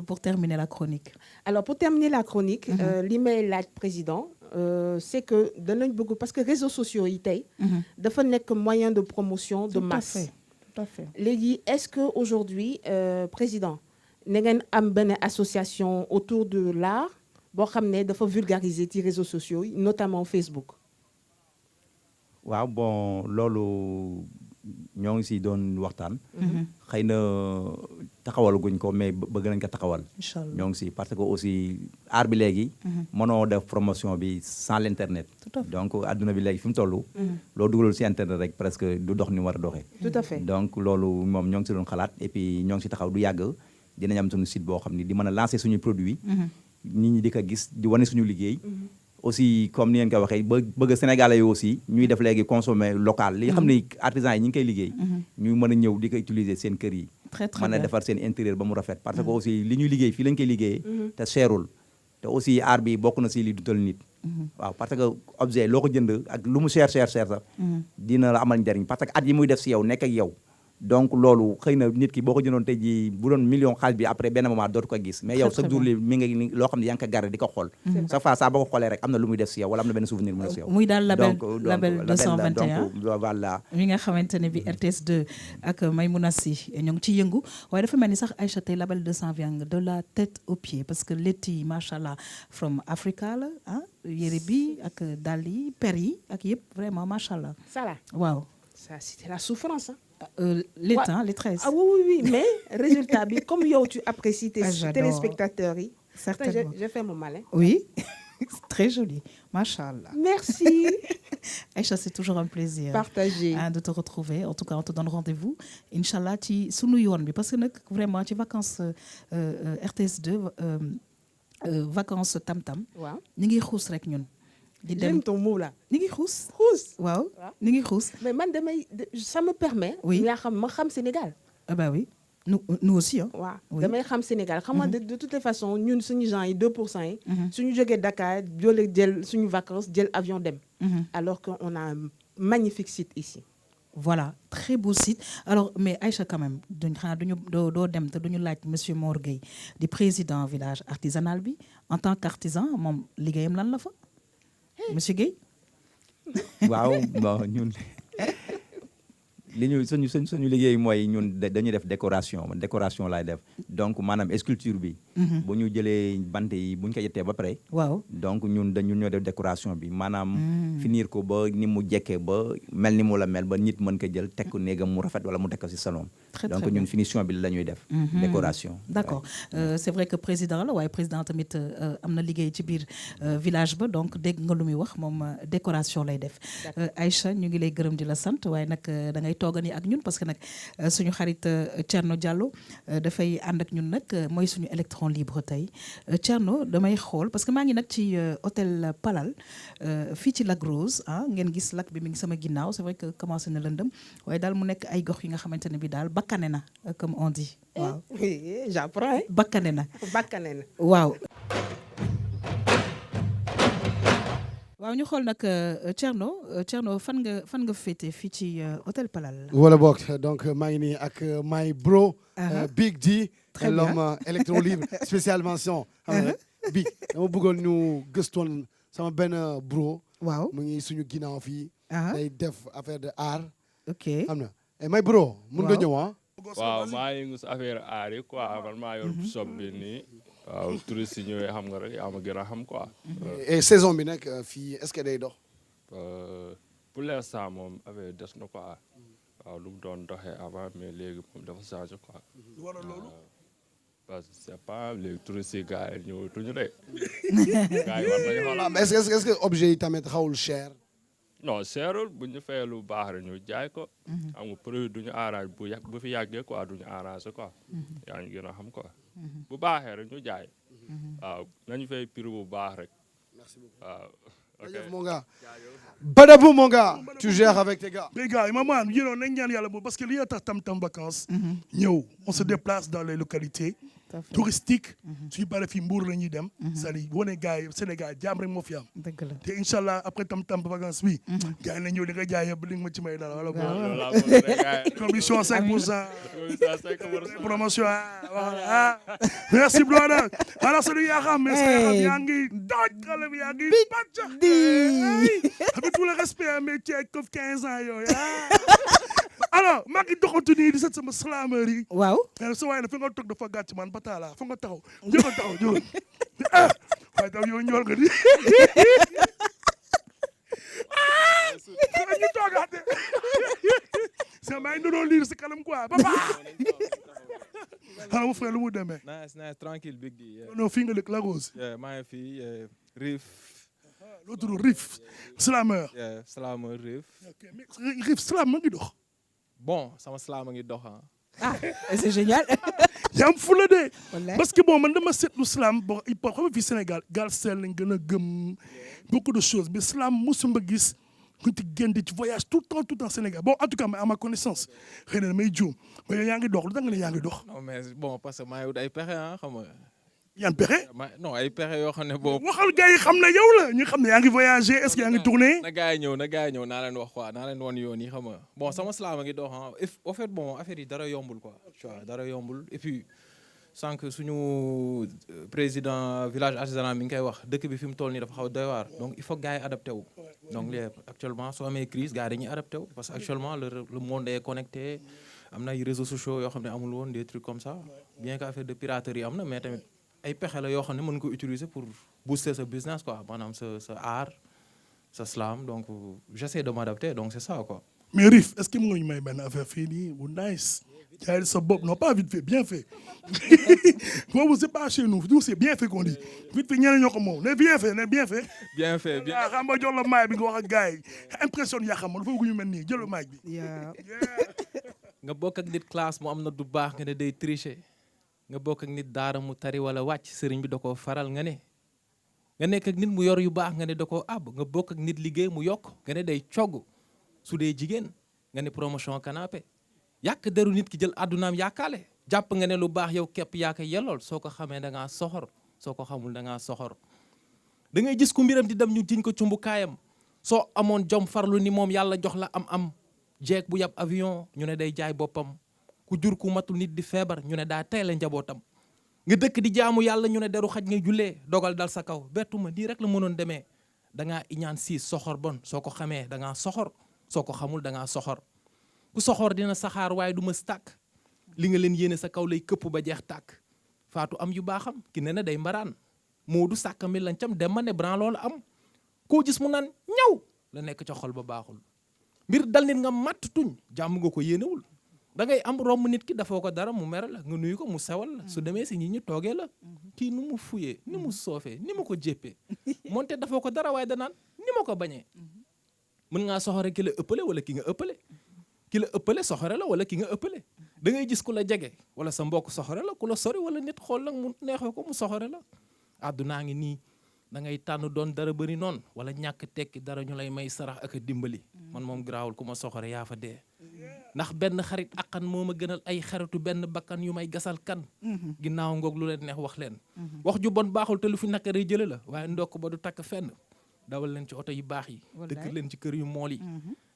pour terminer la chronique. Alors pour terminer la chronique. li may laaj président. C'est que danañ bëgg parce que réseaux sociaux yi tey. dafa nekk moyen de promotion de masse. Tout à fait. léegi est-ce que aujourd'hui président na ngeen am benn association autour de l'art boo xam ne dafa vulgariser ci réseaux sociaux yi notamment Facebook. waaw bon loolu ñoo ngi si doon waxtaan. xëy na taxawal guñ ko mais bëgg nañ ko taxawal. Inch'Allah. ñoo ngi si parce que aussi art bi léegi. mënoo def promotion bi sans l'internet. Tout à fait. donc adduna bi léegi fi mu toll. loo dugalul si internet rek presque du dox ni mu war a doxee. Tout à fait. donc loolu moom ñoo ngi si doon xalaat et puis ñoo ngi si taxaw du yàgg dinañ am suñu site boo xam ni di mën a lancer suñu produit. nit ñi di ko gis di wane suñu liggéey. aussi comme ni ngeen ko waxee bëgg Sénégalais yi aussi ñuy def léegi consommer local li xam ne artisans yi ñu ngi koy liggéey. ñu mën a ñëw di ko utiliser seen kër yi. très très mën a bien. defar seen intérieur ba mu rafet. parce que aussi li ñuy liggéey fii lañ koy liggéeyee. te seerul te aussi art bi bokk na si li dundal nit waaw parce que objet loo ko jënd ak lu mu cher sax dina la amal njariñ parce que at yi muy def si yow nekk ak yow donc loolu xëy na nit ki boo ko jëndoon tey jii bu doon million xaalis bi après benn moment dootu ko gis mais yow chaque jour li mi ngi loo xam ne yaa ngi ko garder di ko xool chaque fois saa boo ko xoolee rek am na lu muy def si yow wala am na benn souvenir mu def si yow muy daal label 221 donc voilà mi nga xamante ne bi RTS 2 ak Maïmouna Sy ñoo ngi ciy yëngu waaye dafa mel ni sax Aïcha tey label 221 de la tête aux pieds parce que létti macha allah from Africa la ah yére bi ak dàll yi per yi ak yëpp vraiment macha allah Ça là, waaw ça c'était la souffrance. Hein. les Ouais. temps les tresses Ah oui, mais résultat, comme yo, tu apprécies tes J'adore. téléspectateurs. Certainement. J'ai fait mon malin. oui très joli macha allah Merci. Aïcha c'est toujours un plaisir Partagez. de te retrouver en tout cas on te donne rendez-vous inchallah ci sunu yoon bi parce que nag vraiment ci vacances RTS 2 vacances tam-tam Wow. ñu ngi xuus rek ñun di dem J'aime ton mot là. ñu ngi xuus Rousse. waaw Waaw. ñu ngi xuus Mais man, ça me permet. Oui. ma xam Sénégal. ah bah oui nous aussi hein waaw Oui. damay xam Sénégal xam nga de toutes les façons ñun suñu gens yi 2% yi. suñu jógee Dakar jël suñu vacances jël avion dem. Alors qu'on a un magnifique site ici. voilà très beau site alors mais Aïcha quand même duñu doo dem te duñu laaj monsieur Mor Gueye di président village artisanal bi en tant qu'artisan moom liggéeyam lan la fa monsieur Gueye waaw bon ñun li ñu suñu liggéey mooy ñun dañuy def décoration laay def donc maanaam sculpture bi bu ñu jëlee bant yi bu ñu ko yettee ba pare waaw donc ñun ñoo def décoration bi maanaam finir ko ba ni mu jekkee ba mel ni mu la mel ba nit mën ko jël teg ko néegam mu rafet wala mu teg ko ci salon Très, donc très ñun bien. finition bi la ñuy def décoration d'accord c'est vrai que président la waaye président tamit am na liggéey ci biir village ba donc dégg nga lu muy wax moom décoration lay def Aïcha ñu ngi lay gërëm di la sant waaye nag da ngay toogani ak ñun parce que nag suñu xarit Thierno Diallo dafay ànd ak ñun nag mooy suñu électron libre tey Thierno damay xool parce que maa ngi nag ci hôtel Palal fii ci Lac Rose ah ngeen gis lac bi mi ngi sama ginnaaw c'est vrai que commencé na lëndëm waaye daal mu nekk ay gox yi nga xamante ne bi daal bakkane na comme on dit waaw Oui, j'apprends. bakkane na Bakkanen. waaw waaw ñu xool nag Thierno fan nga féete fii ci hôtel Palal Voilà bok donc maa ngi nii ak my bro Big D Très bien. l'homme électro libre spécial mention xam nga Big dama bëggoon ñu gëstoon sama benn bro waaw mu ngi suñu ginnaaw fii ah day def affaire de art ok xam na my bro mun nga Waaw. ñëw ah waaw maa ngi yëngu si affaire aar yi quoi man maa yor shop bi nii waaw touriste yi ñëwee xam nga rek yaa ma gën a xam quoi. et saison bi nag fii est-ce que day dox Pour l'instant moom affaire des na quoi waaw lu mu doon doxee avant mais léegi moom dafa changé quoi. Parce que c'est pas léegi touristes yi gars yi ñëwatuñu de. Gars yi war nañu xoolaat. mais est-ce que objet yi tamit xawul cher Non seerul bu ñu fayee lu baax rek ñu jaay ko. xam nga produit du ñu arrangé bu fi yàggee quoi du ñu arrangé quoi. yaa ngi gën a xam quoi. bu baaxee rek ñu jaay. waaw nañu fay prix bu baax rek. merci beaucoup waaw. jërëjëf mon gars Badabou mon gars tu gères avec tes gars Les gars, maman, nañ ñaan yàlla boobu parce que li tax tam vacances ñëw on se déplace dans les localités touristiques suñu paree fii Mbour la ñuy dem c'est-à-dire wane gars yi Sénégal jaam rek moo fi am dëgg la te incha allah après tam vacances bi gars yi na ñëw di nga jaay yëpp li nga ma ci may dara wala loolu laa bëgg rek gars yi. commission 5% Commission 5%. promotion voilà merci Blona alors c'est yaa xam mais yaa ngi doj xale bi yaa ngi bàcc avec tout le respect mais tu as 15 ans yooyu alors maa ngi doxantu nii di set sama slameur yi waaw sa waaye na fi nga toog dafa gàtt man ba taala fa nga taxaw jógal taxaw jógal ah waaye tam yow ñool nga di ñu toogaate sa maa ngi doon liir si kanam quoi ba baax xanaa mu frère lu mu demee Nice, tranquille, Big D. non fii nga lëkk la Rose maa ngi fii Riff. loo tudd Rif slameur Slameur Riff. ok mais Rif slam ma ngi dox Bon, sama slam a ngi dox ah. ah c'est génial yaa am fula de Wallaay. parce que bon man dama seetlu slam bon il faut xam nga fii Sénégal Galsen lañ gën a gëm beaucoup de choses mais slam mosuma gis ku ci génn ci voyage tout le temps Sénégal bon en tout cas à ma connaissance xëy na damay juum mais yaa ngi dox lu tax nga ne yaa ngi dox Non mais bon parce que maa ngi wut ay pexe ah xam nga yan pexe. non ay pexe yoo xam ne boobu. waxal gars yi xam ne yow la ñu xam ne yaa ngi voyagé est-ce que yaa ngi tourné. na gars yi ñëw naa leen wax quoi naa leen wan yoon yi xam nga bon sama slam a ngi dox en fait bon affaire yi dara yombul quoi tu vois dara yombul et puis sànq suñu président village artisanal mi ngi koy wax dëkk bi fi mu toll nii dafa xaw doy waar donc il faut gars yi adapté wu. donc lii actuellement soo amee crise gars yi dañuy adapté wu parce que actuellement le monde est connecté am na ay réseaux sociaux yoo xam ne amul woon des trucs comme ça bien que affaire de piraterie am na mais tamit ay pexe la yoo xam ne mën ko utiliser pour booster sa business quoi maanaam sa art sa slam donc j'essaie de m'adapter donc c'est ça quoi. mais Rif est-ce que mën nga ñu may benn affaire fii nii bu nice jaay sa bopp non pas vite fait bien fait boobu c'est pas chez nous c'est bien fait qu'on dit vite fait ñeneen ñoo ko moom ne bien fait. bien fait bien xam nga jox la maay bi nga wax ak gars yi impression yaa xam ma dafa bëgg ñu mel nii jël la maay bi. nga bokk ak nit classe mu am na du baax nga ne day tricher nga bokk ak nit daara mu tari wala wàcc sëriñ bi da koo faral nga ne nga nekk ak nit mu yor yu baax nga ne da koo àbb nga bokk ak nit liggéey mu yokk nga ne day cogg su dee jigéen nga ne promotion canapé yàq deru nit ki jël àddunaam yaakaale jàpp nga ne lu baax yow képp yaa ko yellool soo ko xamee da ngaa soxor soo ko xamul da ngaa soxor da ngay gis ku mbiram di dem ñu jiñ ko cumbukaayam soo amoon jom farlu ni moom yàlla jox la am jeeg bu yab avion ñu ne day jaay boppam ku jur ku matul nit di feebar ñu ne daa teel a njabootam nga dëkk di jaamu yàlla ñu ne deru xaj ngay jullee dogal dal sa kaw bettu ma nii rek la mënoon demee da ngaa iñaan siis soxor bon soo ko xamee da ngaa soxor soo ko xamul da ngaa soxor ku soxor dina saxaar waaye du mës tàkk li nga leen yéene sa kaw lay këpp ba jeex tàkk faatu am yu baaxam ki ne na day mbaraan moo du sàkk mi lañ cam dem ma ne bran loolu am koo gis mu naan ñaw la nekk ca xol ba baaxul mbir dal nit nga matt tuñ jàmm nga ko yéenewul da ngay am romb nit ki dafoo ko dara mu mere la nga nuyu ko mu sewal la su demee si ñi ñu toogee la kii nu mu fuyee ni mu soofee ni ma ko jéppee moonte dafoo ko dara waaye danaan ni ma ko bañee mën ngaa soxore ki la ëppale wala ki nga ëppale ki la ëppale soxore la wala ki nga ëppale da ngay gis ku la jege wala sa mbokk soxore la ku la sori wala nit xool nag mu neexoo ko mu soxore la àddunaa ngi nii da ngay tànn doon dara bëri noonu wala ñàkk tekki dara ñu lay may sarax ak a dimbali man moom garaawul ku ma soxore yaa fa dee ndax benn xarit akkan moo ma gënal ay xaritu benn bakkan yu may gasal kan ginnaaw ngoog lu leen neex wax leen wax ju bon baaxul te lu fi naka rey jële la waaye ndokk ba du takk fenn dawal leen ci oto yu baax yi dëkk leen ci kër yu mool yi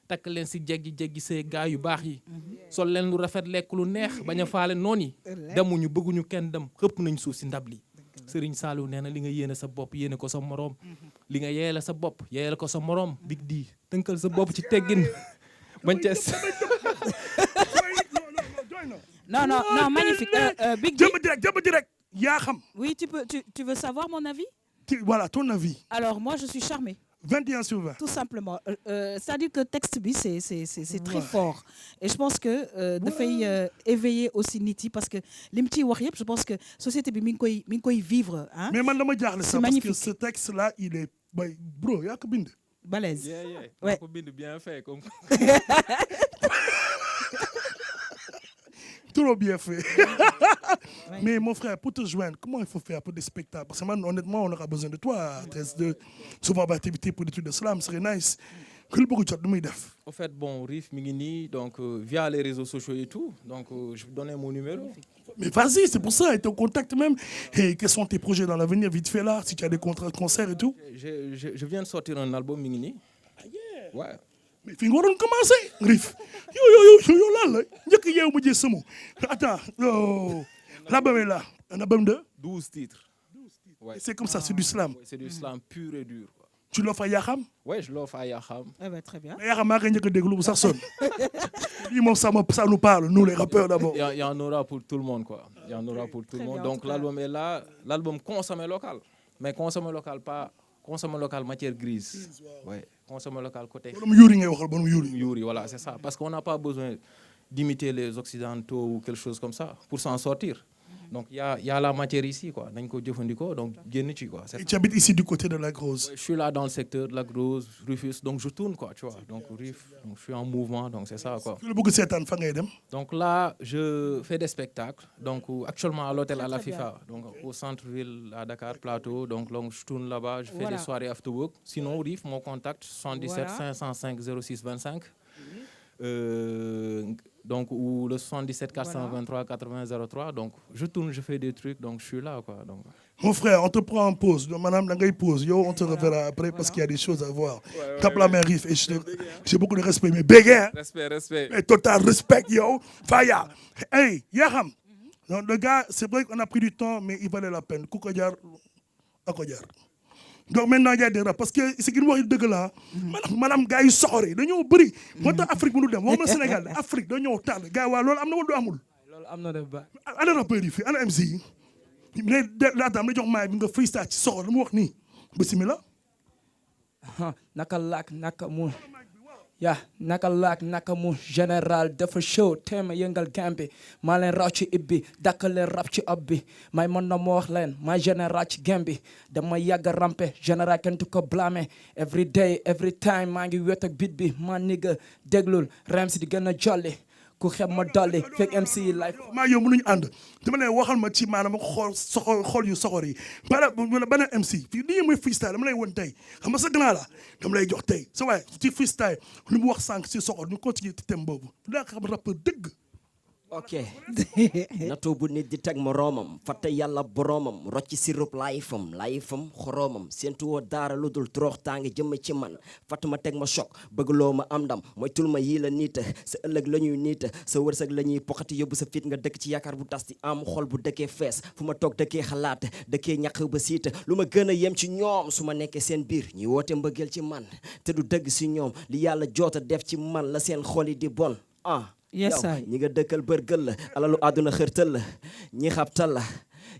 takk leen si jeggi see gaa yu baax yi sol leen lu rafet lekk lu neex bañ a faale noon yi demuñu bëgguñu kenn dem xëpp nañ suuf si ndab li Sëriñ Saliou nee na li nga yéene sa bopp yéene ko sa moroom li nga yeele sa bopp yeele ko sa moroom big di tënkal sa bopp ci teggin bañ cees non magnifique big di jëm direct yaa xam. oui tu veux savoir mon avis. Voilà ton avis. Alors moi je suis charmée. 21 sur 20. Tout simplement c'est-à-dire que texte bi c'est très fort et je pense que dafay éveiller aussi nit yi parce que li mu ciy wax yëpp je pense que société bi mi ngi koy vivre hein. Mais man dama jaaxle ça parce que magnifique. ce texte là il est bro yaa ko bind. balèze. ouais ko bind bien fait comme Trop bien fait. Mais mon frère, pour te joindre, comment il faut faire pour des spectacles? Parce que man, honnêtement, on aura besoin de toi. Souvent, activité pour l'étude de slam, serait nice. Au fait, bon, Rif Mingini, donc via les réseaux sociaux et tout, donc je vais donner mon numéro. Mais vas-y, c'est pour ça, et ton contact même. Et quels sont tes projets dans l'avenir, vite fait là, si tu as des concerts et tout? Je viens de sortir un album Mingini. Ah yeah. Ouais. Mais fi nga waroon commencer, Rif. Yo lan la njëkk yeewu mu jee sama. Attends, l'album est là. Un album de 12 titres. Ouais. C'est comme ça, c'est du slam. Ouais, c'est du slam pur et dur. Quoi. Tu l'offres à Yaxam? Ouais, je l'offre à Yaxam. Eh ben, très bien. Yaxam maa ngi njëkk a déglu bu sax sonn. Lii moom ça nous parle, nous les rappeurs d'abord. Il y en aura pour tout le monde, quoi. Il y en aura pour tout le monde. Bien, donc l'album est là. L'album consommé local. Mais consommé local, pas consommé local matière grise. Ouais. Consommé local côté. Bonum yuuri ngay waxal, bonum yuuri. Yuri, voilà, c'est ça. Parce qu'on n'a pas besoin d'imiter les occidentaux ou quelque chose comme ça pour s'en sortir. Donc il y a la matière ici, quoi. Nañ ko jëfandikoo, donc génn ci, quoi. Et tu habites ici du côté de Lac Rose. Je suis là dans le secteur de Lac Rose, Rufus, donc je tourne, quoi, tu vois. Donc Rif, donc je suis en mouvement, donc c'est ça, quoi. Ku la bëgg seetaan fa ngay dem. Donc là, je fais des spectacles, donc actuellement à l'hôtel à la Très FIFA, donc au centre-ville à Dakar, Plateau, donc je tourne là-bas, je fais Voilà. des soirées after work. Sinon, Rif, mon contact, 77 Voilà. 505 06 25. donc ou le 77 423 80 03 donc je tourne, je fais des trucs, donc je suis là quoi. Donc. Mon frère, on te prend en pause. Madame, la pause. Yo, on te reverra après parce qu'il y a des choses à voir. Tape la main, Riff. Et j'ai beaucoup de respect. Mais bégué, hein? Respect. Et total respect, yo. Faya. Hey, Yaham. Donc, le gars, c'est vrai qu'on a pris du temps, mais il valait la peine. Koukodjar, Akodjar. Donc maintenant, il y a des rap. Parce que ce qui nous dit de là, madame, gars, ils sortent. Ils sont bris. Moi, Afrique, nous sommes au Sénégal. Afrique, nous sommes au Tal. Gars, lol, amul. amna def ba. Ana rappeur yi fi, ana MC yi. Mais laata ma jox maay bi nga freestyle ci soxor lu mu wax nii. Bismillah. Naka laak naka mu. Ya naka laak naka mu général dafa show téema yëngal gambi maa leen raw ci ibbi dakkale rap ci ob bi may mën na ma wax leen maa général ci gambi dama yàgg a rampe général kenn du ko blâmer every day every time maa ngi wet ak beat bi maa nigga déglul rems di gën a jolli ku xeb ma dolli fekk MC yi life maa yow mënuñu ànd dama ne waxal ma ci maanaam xool yu soxor yi bana MC fii lii mooy freestyle dama lay won tey xam nga sa gannaaw la dama lay jox tey sa waay ci freestyle lu mu wax sànq ci soxor ñu continuer ci thème boobu daa xam rappeur dëgg. ok natoo bu nit di teg moroomam fàtte yàlla boroomam rocci sirop laayifam xoroomam séentu woo daara lu dul torox tàngi jëmm ci man fàtt ma teg ma choc bëggloo ma am ndam mooy tul ma yii la niita sa ëllëg la ñuy niita sa wërsëg la ñuy poxati yóbbu sa fit nga dëkk ci yaakaar bu tas di am xol bu dëkkee fees fu ma toog dëkkee xalaat dëkkee ñàq ba siita lu ma gën a yem ci ñoom su ma nekkee seen biir ñuy woote mbëggeel ci man te du dëgg si ñoom li yàlla joota def ci man la seen xol yi di bon yes yow ñi nga dëkkal bërgël la alalu àdduna xërtal la ñi xabtal la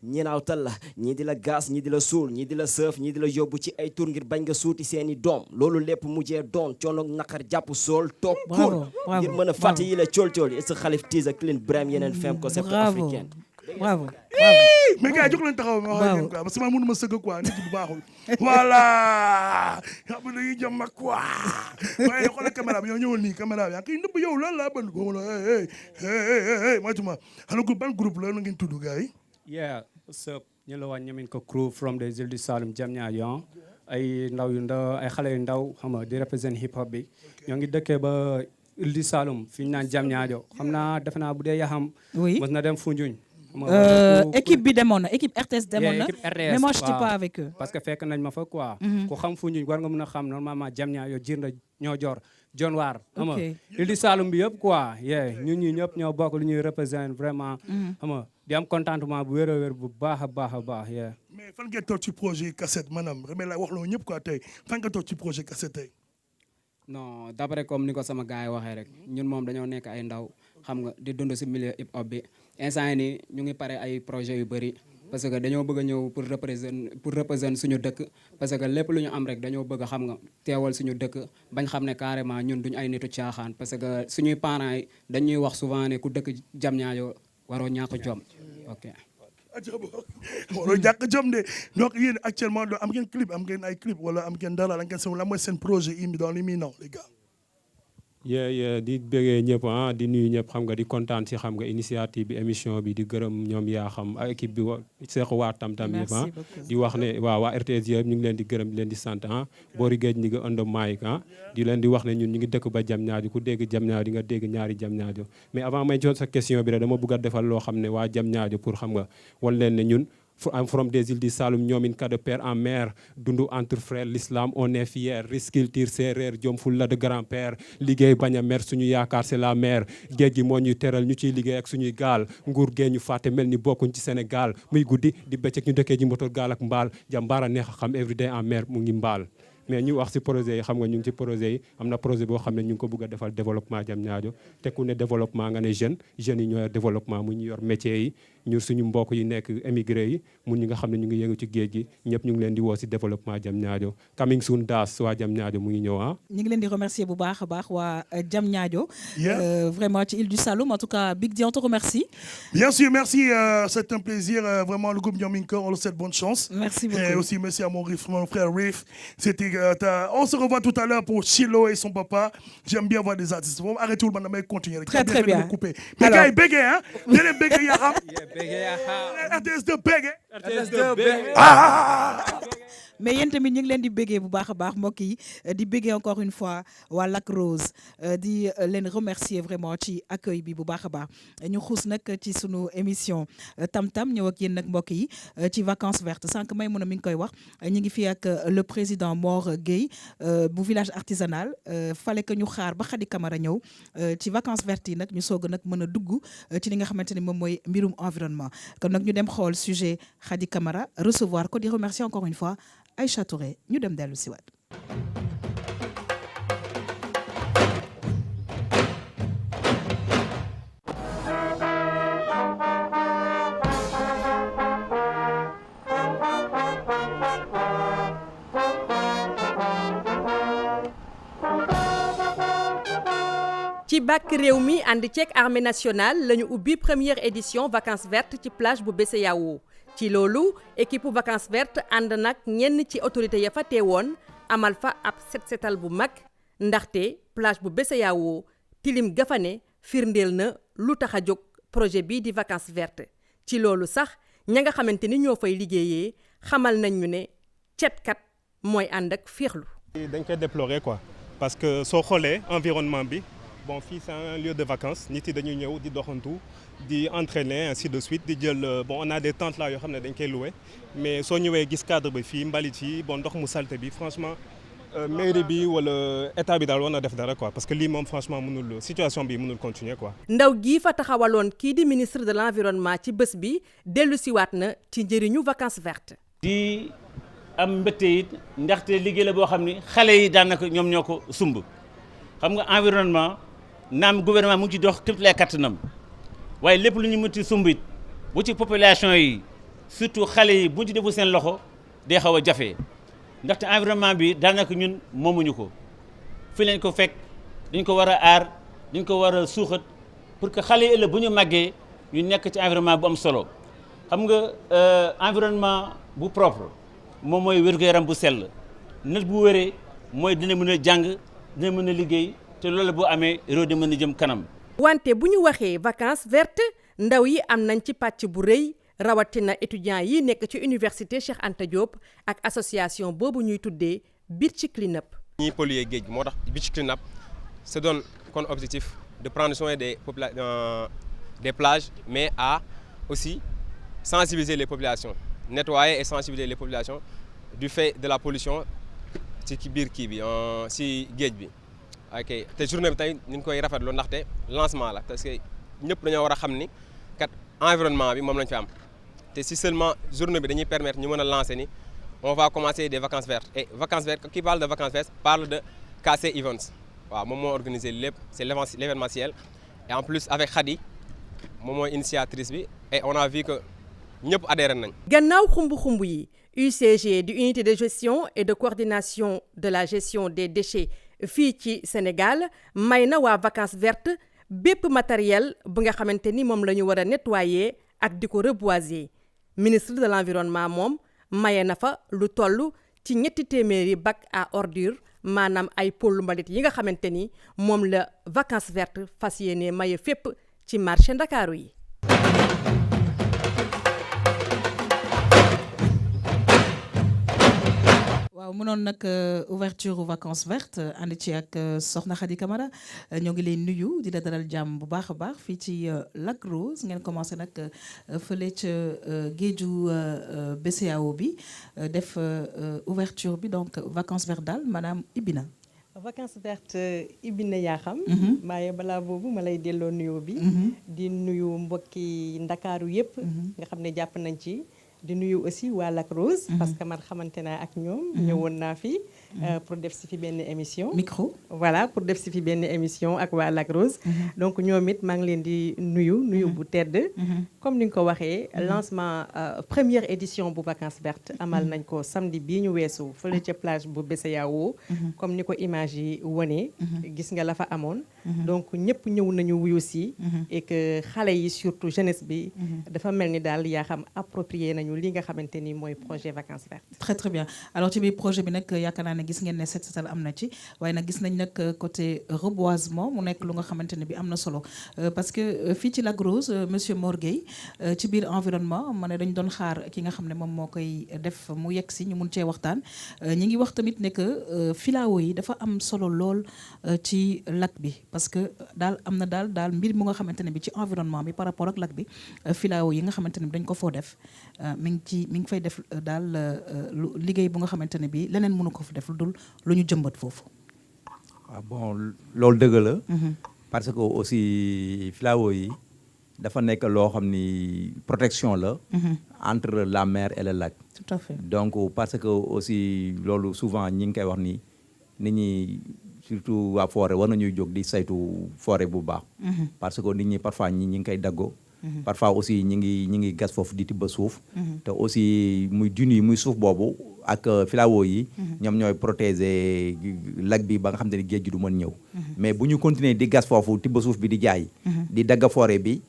ñi naawtal la ñii di la gaas ñii di la suul ñii di la sëf ñii di la yóbbu ci ay tur ngir bañ nga suuti seeni doom loolu lépp mujjee doon coono naqar jàpp sool toog kuul ngir mën a fàtte yi la cool it's a xalif tiisa clean brem yeneen fem concept africain bravo mais gars yi jóg leen taxaw ma wax leen quoi parce que man mënu ma sëgg quoi nit bu baaxul voilà xam nga dañuy jëm ak quoi waaye xoolal caméra bi yow ñëwal nii caméra bi yaa ngi nëbb yow lan laa bëgg ko la hey moytuma xana groupe ban groupe la ngeen tudd gars yi yeah what's up ñu la waa ñamin ko crew from the îles du Saloum Diamniadio ay ndaw yu ndaw ay xale yu ndaw xam nga di represent hip hop bi ñoo ngi dëkkee ba îles du Saloum fi ñu naan Diamniadio xam naa defe naa bu dee yaxam mos na dem Foundiougne équipe bi demoon na équipe RTS demoon na mais moi je suis pas avec eux parce que fekk nañ ma fa quoi ku xam Foundiougne war nga mën a xam normalement Diamniadio Djirnda ñoo jor John Waar xam nga île du Saloum bi yëpp quoi ñun ñi ñëpp ñoo bokk lu ñuy représenter vraiment xam nga di am contentement bu wér a wér bu baax a baax mais fan ngeen toog ci projet cassette maanaam remee la wax loo ñëpp quoi tey fan nga toog ci projet cassette tey non d'après comme ni ko sama gars yi waxee rek ñun moom dañoo nekk ay ndaw xam nga di dund si milieu hip hop bi instant yi nii ñu ngi pare ay projet yu bëri parce que dañoo bëgg a ñëw pour représenter suñu dëkk parce que lépp lu ñu am rek dañoo bëgg a xam nga teewal suñu dëkk bañ xam ne carrément ñun duñu ay nitu caaxaan parce que suñuy parents yi dañuy wax souvent ne ku dëkk Diamniadio waroo ñàkk jom ok waroo ñàkk jom de donc yéen actuellement am ngeen clip am ngeen ay clip wala am ngeen dara la ngeen seen la mooy seen projet yi dans l'imminent les gars di bëggee ñëpp di nuyu ñëpp xam nga di kontaan si xam nga initiative bi émission bi di gërëm ñoom yaa xam ak équipe bi seexu waa tam-tam yëpp di wax ne waa RTS yëpp ñu ngi leen di gërëm di leen di sant boori géej ñi nga ënd Mike di leen di wax ne ñun ñu ngi dëkk ba Diamniadio ku dégg Diamniadio di nga dégg ñaari Diamniadio mais avant may jot sa question bi rek dama bëgg a defal loo xam ne waa Diamniadio pour xam nga wan leen ne ñun I'm from des îles du Saloum ñoomin ka de père en mère dundu entre frères l'islam on est fier risculture séeréer jom fulla de grand-père liggéey bañ a mer suñu yaakaar c'est la mer géej gi moo ñuy teral ñu ciy liggéey ak suñuy gaal nguur gee ñu fàtte mel ni bokkuñ ci Sénégal muy guddi di bëccëg ñu dëkkee ji motor gaal ak mbaal jàmbaara neex a xam everyday en mer mu ngi mbaal mais ñu wax ci projet yi xam nga ñu ngi ci projet yi am na projet boo xam ne ñu ngi ko bëgg a defal développement Diamniadio te ku ne développement nga ne jeunes yi ñoo yor développement mu ñu yor métier yi ñu suñu mbokk yi nekk émigré yi mun ñi nga xam ne ñu ngi yëngu ci géej gi ñëpp ñu ngi leen di woo ci développement Diamniadio coming soon daas waa Diamniadio mu ngi ñëw ñu ngi leen di remercier bu baax a baax waa Diamniadio vraiment ci île du Saloum en tout cas Big D on te remercie bien sûr merci c'est un plaisir vraiment le groupe Ndiaminko on le souhaite bonne chance merci beaucoup et aussi merci à mon frère Riff c'était on se revoit tout à l'heure pour Chilo et son papa j'aime bien voir des artistes arrêtez tout le monde mais continuer très bien mais gars yi béggee léeg-léeg béggee yaa xam RTS2 béggee RTS2 béggee mais yéen tamit ñu ngi leen di béggee bu baax a baax mbokk yi di béggee encore une fois waa Lac Rose di leen remercier vraiment ci accueil bi bu baax a baax ñu xuus nag ci sunu émission tam-tam ñëw ak yéen nag mbokk yi ci vacances vertes sànq may mun a mi ngi koy wax ñu ngi fi ak le président Mor Gueye bu village artisanal fallait que ñu xaar ba Khady Camara ñëw ci vacances vertes yi nag ñu soog a nag mën a dugg ci li nga xamante ni moom mooy mbirum environnement kon nag ñu dem xool sujet Khady Camara recevoir ko di remercier encore une fois Aïcha Touré ñu dem dellu si waat. ci bàkk réew mi ànd ceeg armée nationale lañu ubbi première édition vacances vertes ci plage bu BCEAO ci loolu équipe vacances vertes ànd nag ñenn ci autorité ya fa teewoon amal fa ab set-setal bu mag ndaxte plage bu BCEAO tilim gafane firndeel na lu tax a jóg projet bii di vacances vertes ci loolu sax ña nga xamante ni ñoo fay liggéeyee xamal nañ ñu ne cetkat mooy ànd ak féexlu. dañ koy déplorer quoi parce que soo xoolee environnement bi. Bon, fii c'est un lieu de vacances nit yi dañuy ñëw di doxantu di entraîner ainsi de suite di jël bon on a des tentes là yoo xam ne dañ koy louer mais soo ñëwee gis cadre bi fii mbalit yi bon ndox mu salte bi franchement mairie bi wala état bi daal war na def dara quoi parce que lii moom franchement mënul situation bi mënul continuer quoi. ndaw gii fa taxawaloon kii di ministre de l'environnement ci bés bi dellu siwaat na ci njëriñu vacances vertes. di am mbégte it ndaxte liggéey la boo xam ni xale yi daanaka ñoom ñoo ko sumb xam nga environnement. naam gouvernement mu ngi ci dox képp lay kattanam waaye lépp lu ñu mënti sumbit bu ci population yi surtout xale yi bu ci defu seen loxo day xaw a jafe ndaxte environnement bi daanaka ñun moomuñu ko fi leen ko fekk dañ ko war a aar dañ ko war a suuxat pour que xale yi ëllëg bu ñu màggee ñu nekk ci environnement bu am solo xam nga environnement bu propre moom mooy wér-gu-yaram bu sell nit bu wéree mooy dina mën a jàng dina mën a liggéey te loolu boo amee réew di mën a jëm kanam. wante bu ñu waxee vacances vertes ndaw yi am nañ ci pàcc bu rëy rawatina étudiants yi nekk ci université Cheikh Anta Diop ak association boobu ñuy tuddee Beach Cleanup. ñiy polluer géej moo tax Beach Cleanup se donne comme objectif de prendre soin des plages mais à aussi sensibiliser les populations nettoyer et sensibiliser les populations du fait de la pollution ci biir kii bi ci géej bi. ok te journée bi tey ñu ngi koy rafetlu ndaxte lancement la parce que ñëpp dañoo war a xam ni kat environnement bi moom lañ fi am te si seulement journée bi dañuy permettre ñu mën a lancer ni on va commencer des vacances vertes et vacances vertes qui parle de vacances vertes parle de KC Events waaw moom moo organisé lépp c'est l'événementiel et en plus avec Khady moom mooy initiatrice bi et on a vu que ñëpp adhéré nañ. gannaaw xumbu yi UCG di unité de gestion et de coordination de la gestion des déchets fii ci Sénégal may na waa vacances vertes bépp matériel bu nga xamante ni moom la ñu war a nettoyer ak di ko reboiser ministre de l'environnement moom maye na fa lu toll ci 300 bacs à ordures maanaam ay pôle mbalit yi nga xamante ni moom la vacances vertes fas yéene maye fépp ci marché Ndakaaru yi. waaw mënoon nag ouverture aux vacances vertes ànd ci ak soxna Khady Camara ñoo ngi leen nuyu di la dalal jàmm bu baax a baax fii ci Lac Rose ngeen commencé nag fële ca géeju BCEAO bi def ouverture bi donc vacances vertes daal maanaam ibbi na. vacances vertes ibbi na yaa xam. maaye balaa boobu ma lay delloo nuyoo bi. di nuyu mbokki Ndakaaru yépp nga xam ne jàpp nañ ci. di nuyu aussi waa Lac Rose. parce que man xamante naa ak ñoom. ñëwoon naa fi pour def si fi benn émission. micro voilà pour def si fi benn émission ak waa Lac Rose. donc ñoom it maa ngi leen di nuyu bu tedd. comme ni nga ko waxee lancement première édition bu vacances vertes amal nañ ko samedi bii ñu weesu fële ca plage bu BCEAO. comme ni ko image yi wone gis nga la fa amoon. donc ñëpp ñëw nañu wuyu si et que xale yi surtout jeunesse bi dafa mel ni daal yaa xam approprié nañu li nga xamante ni mooy projet vacances vertes. Très très bien alors ci biir projet bi nag yaakaar naa ne gis ngeen ne set setal am na ci waaye nag gis nañ nag côté reboisement mu nekk lu nga xamante ne bi am na solo parce que fii ci Lac Rose monsieur Mor Gueye ci biir environnement ma ne dañ doon xaar ki nga xam ne moom moo koy def mu yegg si ñu mun cee waxtaan ñi ngi wax tamit ne que filao yi dafa am solo lool ci lac bi parce que daal am na daal mbir mu nga xamante ne bi ci environnement bi par rapport ak lac bi filao yi nga xamante ne bi dañ ko foo def mi ngi fay def daal liggéey bu nga xamante ne bi leneen mënu ko fa def lu dul lu ñu jëmbat foofu. waaw bon loolu dëgg la. parce que aussi filao yi dafa nekk loo xam ni protection la. entre la mer et le lac. tout à fait donc parce que aussi loolu souvent ñi ngi koy wax ni nit ñi surtout waa forêt war nañuy jóg di saytu forêt bu baax. parce que nit ñi parfois ñi ngi koy daggoo. parfois aussi ñi ngi gas foofu di tibb suuf. te aussi muy dune yi muy suuf boobu ak filao yi. ñoom ñooy protéger lac bi ba nga xam ne géej gi du mën ñëw. mais bu ñu continuer di gas foofu tibb suuf bi di jaay. di dagga forêt bi.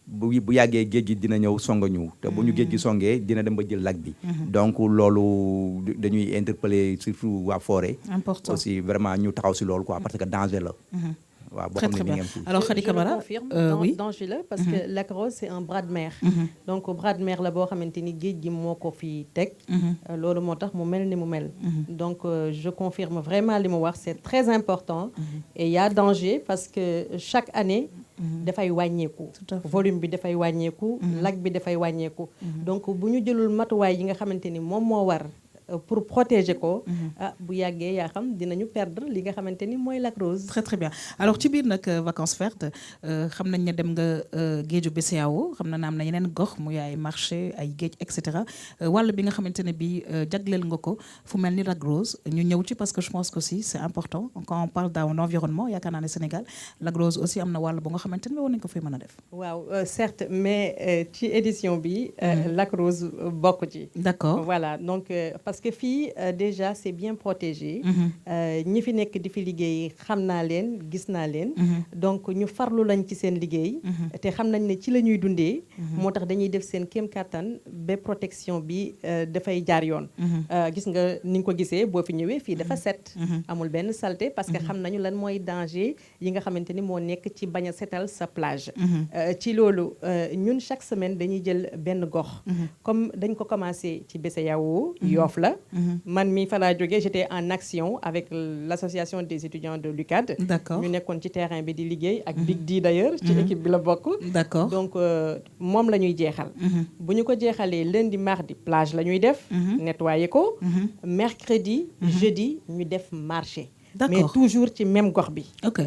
bu yàggee géej gi dina ñëw songa ñu te bu ñu géej gi songee dina dem ba jël lac bi. donc loolu dañuy interpeller surtout waa forêt. important aussi vraiment ñu taxaw si loolu quoi parce que danger la. waaw boo xam ne mi ngi am fii. alors Khady Camara oui danger la parce que Lac Rose c'est un bras de mer. donc bras de mer la boo xamante ni géej gi moo ko fi teg. loolu moo tax mu mel ni mu mel. donc je confirme vraiment li mu wax c'est très important. et il y a danger parce que chaque année. dafay wàññeeku volume bi dafay wàññeeku lac bi dafay wàññeeku donc bu ñu jëlul matuwaay yi nga xamante ni moom moo war pour protéger ko bu yàggee yaa xam dinañu perdre li nga xamante ni mooy Lac Rose. très très bien alors ci biir nag vacances vertes xam nañ ne dem nga géeju BCEAO xam na am na yeneen gox muy ay marché ay géej et cetera wàll bi nga xamante ne bi jagleel nga ko fu mel ni Lac Rose ñu ñëw ci parce que je pense que aussi c'est important quand on parle d'un environnement yaakaar naa ne Sénégal Lac Rose aussi am na wàll bu nga xamante ne war nañ ko fay mën a def. waaw certes mais ci édition bi Lac Rose bokk ci. d'accord voilà donc parce que fii déjà c'est bien protégé. ñi fi nekk di fi liggéey xam naa leen gis naa leen. donc ñu farlu lañ ci seen liggéey. te xam nañ ne ci la ñuy dundee. moo tax dañuy def seen kéem kattan ba protection bi dafay jaar yoon. gis nga ni nga ko gisee boo fi ñëwee fii dafa set. amul benn saleté parce que xam nañu lan mooy danger yi nga xamante ni moo nekk ci bañ a setal sa plage. ci loolu ñun chaque semaine dañuy jël benn gox. comme dañ ko commencé ci BCEAO Yoff la. man mi fa laa jógee j'étais en action avec l'association des étudiants de l'UCAD. d'accord ñu nekkoon ci terrain bi di liggéey ak Big D d'ailleurs ci équipe bi la bokk. d'accord donc moom la ñuy jeexal. bu ñu ko jeexalee lundi mardi plage la ñuy def. nettoyer ko. mercredi jeudi ñu def marché. d'accord mais toujours ci même gox bi. ok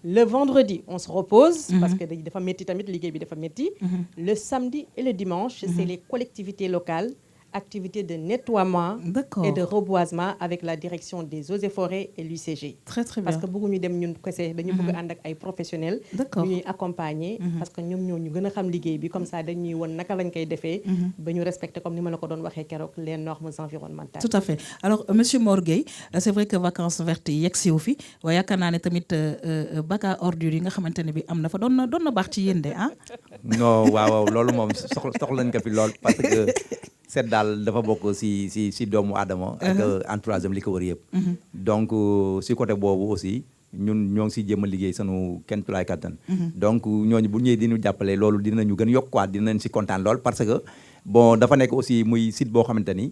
le vendredi on se repose. parce que dafa métti tamit liggéey bi dafa métti. le samedi et le dimanche c'est les collectivités locales. activité de nettoiement et de reboisement avec la direction des eaux et forêts et l'UCG. Très très bien. Parce que bëgguñu dem ñun kese dañu bëgg ànd ak ay professionnels. D'accord. ñu ñuy accompagner. parce que ñoom ñoo ñu gën a xam liggéey bi comme ça dañuy won naka lañ koy defee. ba ñu respecter comme ni ma la ko doon waxee keroog les normes environnementales. Tout à fait alors monsieur Mor Gueye c'est vrai que vacances vertes yi yegg si wu fi waaye yaakaar naa ne tamit bac à ordures yi nga xamante ne bi am na fa doon na baax ci yéen de ah. non waaw loolu moom soxla nañ ko fi lool parce que. seet daal dafa bokk si doomu aadama ak entourage am li ko wër yëpp donc si côté boobu aussi ñun ñoo ngi si jéem a liggéey sunu kenn tulaay kattan donc ñooñu bu ñëwee dinu jàppale loolu dinañu gën yokk quoi dinañ si kontaan lool parce que bon dafa nekk aussi muy site boo xamante ni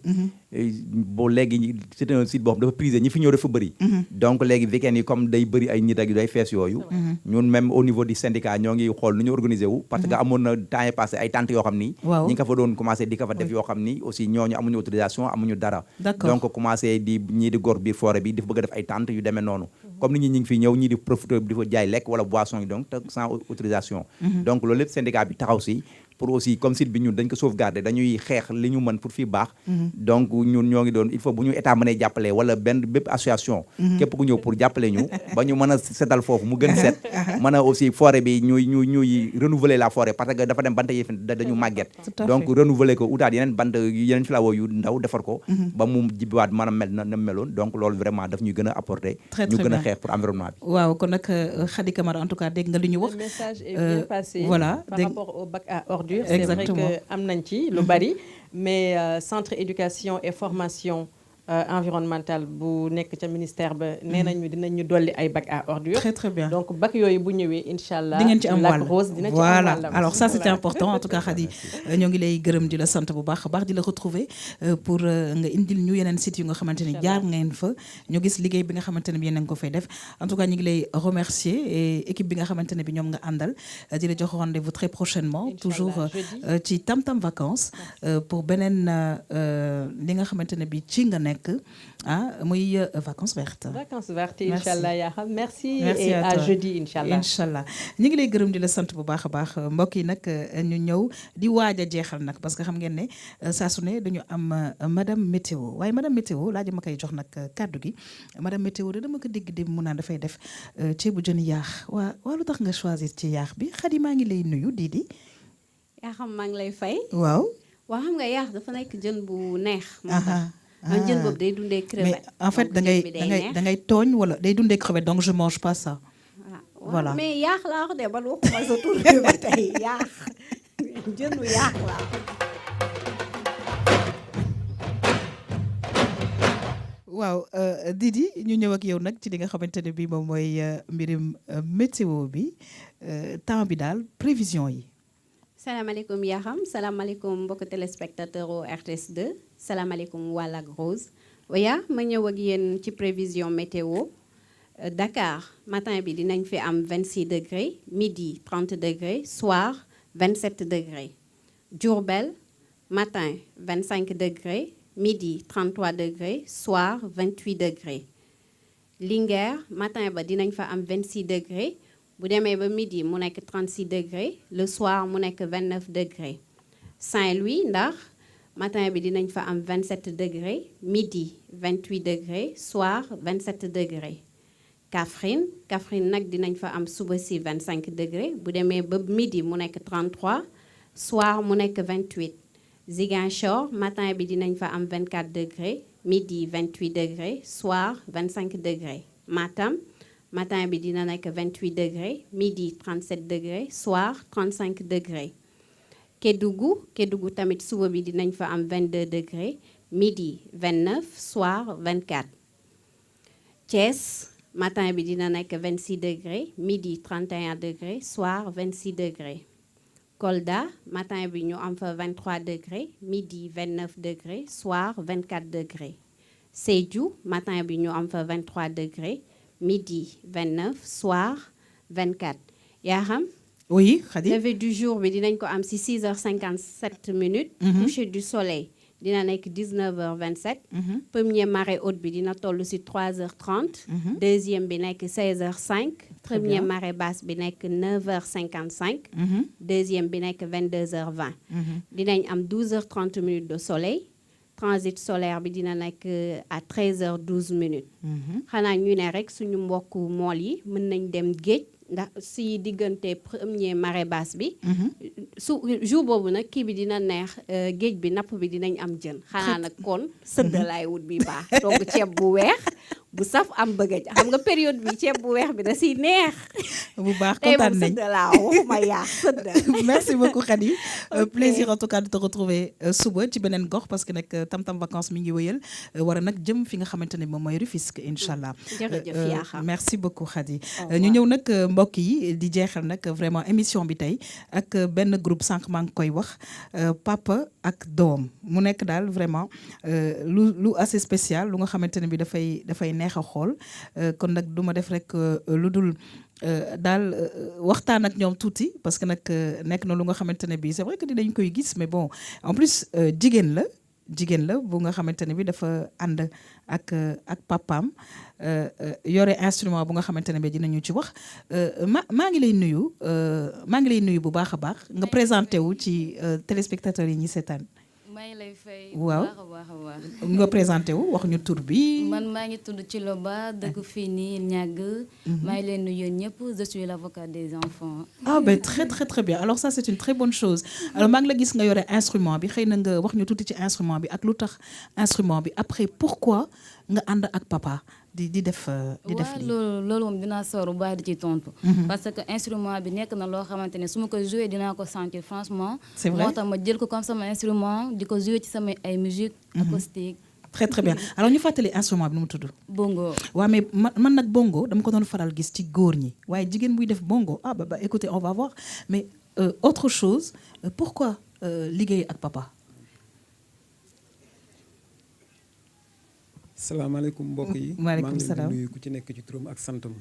boo léegi c'est un site boo xam dafa prisé ñi fi ñëw dafa bëri donc léegi week-end yi comme day bëri ay nit ak day fees yooyu ñun même au niveau du syndicat ñoo ngi xool nu ñu organiser wu parce que amoon na temps yi passé ay tentes yoo xam ni ñi nga fa doon commencé di ka fa def yoo xam ni aussi ñooñu amuñu autorisation amuñu dara donc commencé di ñii di gor biir forêt bi dafa bëgg a def ay tentes yu demee noonu comme nit ñi ngi fi ñëw ñii di profiter di fa jaay lekk wala boisson yi donc te sans autorisation donc loolu lépp syndicat bi taxaw si pour aussi comme site bi ñun dañ ko sauvegarder dañuy xeex li ñu mën pour fii baax donc ñun ñoo ngi doon il faut bu ñu état mënee jàppale wala bépp association képp ku ñëw pour jàppale ñu ba ñu mën a setal foofu mu gën set mën a aussi forêt bi ñuy renouveler la forêt parce que dafa dem bant yi dañu màgget donc renouveler ko utaat yeneen filawo yu ndaw defar ko ba mu jibbiwaat mën a mel na meloon donc loolu vraiment daf ñuy gën a apporter ñu gën a xeex pour environnement bi waaw kon nag Khady Camara en tout cas dégg nga li ñu wax le message est bien passé voilà par rapport au bac à ordures. Exactement. C'est vrai que am nañ ci lu bari mais centre éducation et formation environnementale bu nekk ca ministère ba nee nañu dinañ ñu dolli ay bac à ordures. Très très bien. Donc bac yooyu bu ñëwee incha allah. di ngeen ci am Lac wàll Rose dina ci am voilà wàllam. alors ça c'était important en tout cas Khady ñoo ngi lay gërëm di la sant bu baax a baax di la retrouver pour nga indil ñu yeneen sites yu nga xamante ni jaar ngeen fa ñu gis liggéey bi nga xamante ne bi yéen a ngi ko fay def en tout cas ñu ngi lay remercier et équipe bi nga xamante ne bi ñoom nga àndal di la jox rendez-vous très prochainement toujours ci Tam Tam Vacances pour beneen li nga xamante ne bi ci nga nekk muy vacances vertes. Vacances vertes incha allah yaa xam merci. Merci et à à toi. jeudi incha allah. incha allah ñu ngi lay gërëm di la sant bu baax a baax mbokk yi nag ñu ñëw di waaj a jeexal nag parce que xam ngeen ne saa su ne dañu am madame météo waaye madame météo laaj ma koy jox nag kàddu gi madame météo de dama ko dégg dem mu naan dafay def ceebu jën yaax waa lu tax nga choisir ci yaax bi Khady maa ngi lay nuyu Didi. yaa xam maa ngi lay fay. waaw. waaw xam nga yaax dafa nekk jën bu neex. moo tax jën boobu day dundee crevette. mais en fait da ngay tooñ wala day dundee crevette donc je mange pas ça. voilà mais yaax laa wax de ba waxuma sa tur bi ba tey yaax jënu yaax laa waaw Didi ñu ñëw ak yow nag ci li nga xamante ne bii moom mooy mbirum météo bi temps bi daal prévision yi. salaamaaleykum Yakham salaamaaleykum mbokk téléspectateur au RTS 2 salaamaaleykum waa Lac Rose waya ma ñëw ak yéen ci prévision météo Dakar matin bi dinañ fi am 26 degrés midi 30 degrés soir 27 degrés Diourbel matin 25 degrés midi 33 degrés soir 28 degrés Linguère matin ba dinañ fa am 26 degrés bu demee ba midi mu nekk 36 degrés le soir mu nekk 29 degrés Saint-Louis ndax matin bi dinañ fa am 27 degrés midi 28 degrés soir 27 degrés Kaffrine nag dinañ fa am suba si 25 degrés bu demee ba midi mu nekk 33 soir mu nekk 28 Ziguinchor matin bi dinañ fa am 24 degrés midi 28 degrés soir 25 degrés matin bi dina nekk 28 degrés midi 37 degrés soir 35 degrés Kédougou tamit suba bi dinañ fa am 22 degrés midi 29 soir 24 Thiès matin bi dina nekk 26 degrés midi 31 degrés soir 26 degrés Kolda matin bi ñu am fa 23 degrés midi 29 degrés soir 24 degrés Sédhiou matin bi ñu am fa 23 degrés midi 29 soir 24 yaa xam. oui Khady. lever du jour bi dinañ ko am ci 6h57 minutes. coucher du soleil dina nekk 19h27. premier marée haute bi dina toll ci 3h30. deuxième bi nekk 16h05. premier marée basse bi nekk 9h55. deuxième bi nekk 22h20. dinañ am 12h30 minutes de soleil. transit solaire bi dina nekk à 13h12 minutes. xanaa ñu ne rek suñu mbokku mool yi mën nañ dem géej ndax si diggante premier marée basse bi. su jour boobu nag kii bi dina neex géej bi napp bi dinañ am jën. xanaa nag kon sëdd laay wut bi baax. togg ceeb bu weex bu saf am bëgg xam nga période bi ceeb bu weex bi da siy neex. bu baax kontaan nañ sëdd laa waxuma yaa sëdd. merci beaucoup Khady. plaisir en tout cas de te retrouver suba ci beneen gox parce que nag Tam Tam Vacances mi ngi wëyal war a nag jëm fi nga xamante ne moom mooy Rufisque incha allah. jërëjëf Yakham merci beaucoup Khady. ñu ñëw nag mbokk yi di jeexal nag vraiment émission bi tey ak benn groupe sànq maa ngi koy wax papa ak doom mu nekk daal vraiment lu assez spécial lu nga xamante ne bi dafay neex a xool kon nag du ma def rek lu dul daal waxtaan ak ñoom tuuti parce que nag nekk na lu nga xamante ne bi c'est vrai que dinañ koy gis mais bon en plus jigéen la jigéen la bu nga xamante ne bi dafa ànd ak papaam yore instrument bu nga xamante ne bi dinañu ci wax maa ngi lay nuyu bu baax a baax nga présenté wu ci téléspectateurs yi ñi seetaan. maa ngi lay fay waaw bu baax a baax. nga présenté wu wax ñu tur bi. man maa ngi tudd ci Loba dëkk fii nii ñàgg. maa ngi leen nuyu ñëpp je suis l'avocat des enfants. Ah ben très très très bien alors ça c'est une très bonne chose alors maa ngi la gis nga yore instrument bi xëy na nga wax ñu tuuti ci instrument bi ak lu tax instrument bi après pourquoi nga ànd ak papa di def lii. loolu moom dinaa sawar bu baax di ci tontu. parce que instrument bi nekk na loo xamante ne su ma ko joué dinaa ko sentir franchement. c'est vrai moo tax ma jël ko comme sama instrument di ko joué ci sama ay musique acoustique. très très bien alors ñu fàttali instrument bi nu mu tudd. bongo. waaw mais man nag bongo dama ko doon faral gis ci góor ñi waaye jigéen buy def bongo ah bah écoutez on va voir mais autre chose pourquoi liggéey ak papa. salaamaaleykum mbokk yi. maaleykum salaam maa ngi leen di nuyu ku ci nekk ci turam ak santam.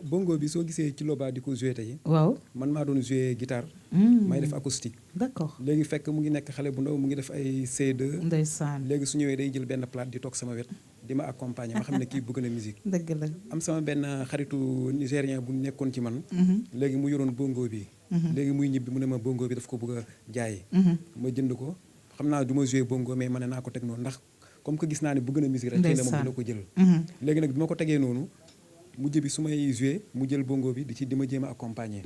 bongo bi soo gisee ci Loba di ko joué tey. waaw man maa doon joué guitare. may def acoustique. d'accord léegi fekk mu ngi nekk xale bu ndaw mu ngi def ay C2. ndeysaan léegi su ñëwee day jël benn plate di toog sama wet di ma accompagner ma xam ne kii bëgg na musique. dëgg la am sama benn xaritu nigérien bu nekkoon ci man. léegi mu yoroon bongo bi. léegi muy ñibbi mu ne ma bongo bi daf ko bëgg a jaay. ma jënd ko xam naa du ma joué bongo mais ma ne naa ko teg noonu ndax. comme que gis naa ne bëgg na musique rek xëy na moom dina ko jël léegi nag bi ma ko tegee noonu mujj bi su may joué mu jël bongo bi di ma jéem a accompagner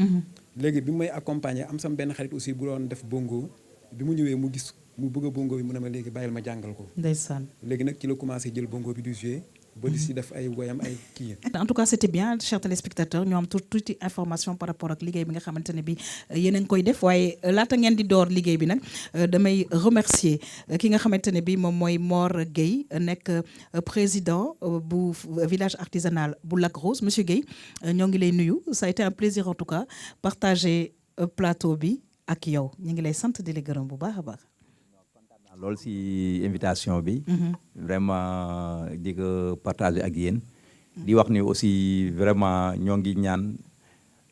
léegi bi mu may accompagner am sam benn xarit aussi bu doon def bongo bi mu ñëwee mu gis mu bëgg a bongo bi mu ne ma léegi bàyyil ma jàngal ko ndeysaan léegi nag ci la commencé jël bongo bi di joué ba di si def ay woyam ay kii. en tout cas c'était bien chers téléspectateurs ñu am tuuti information par rapport ak liggéey bi nga xamante ne bi yéen a ngi koy def waaye laata ngeen di door liggéey bi nag damay remercier ki nga xamante ne bi moom mooy Mor Gueye nekk président bu village artisanal bu Lac Rose monsieur Gueye ñoo ngi lay nuyu ça a été un plaisir en tout cas partager plateau bi ak yow ñu ngi lay sant di la gërëm bu baax a baax. loolu si invitation bi. vraiment di ko partager ak yéen. di wax ni aussi vraiment ñoo ngi ñaan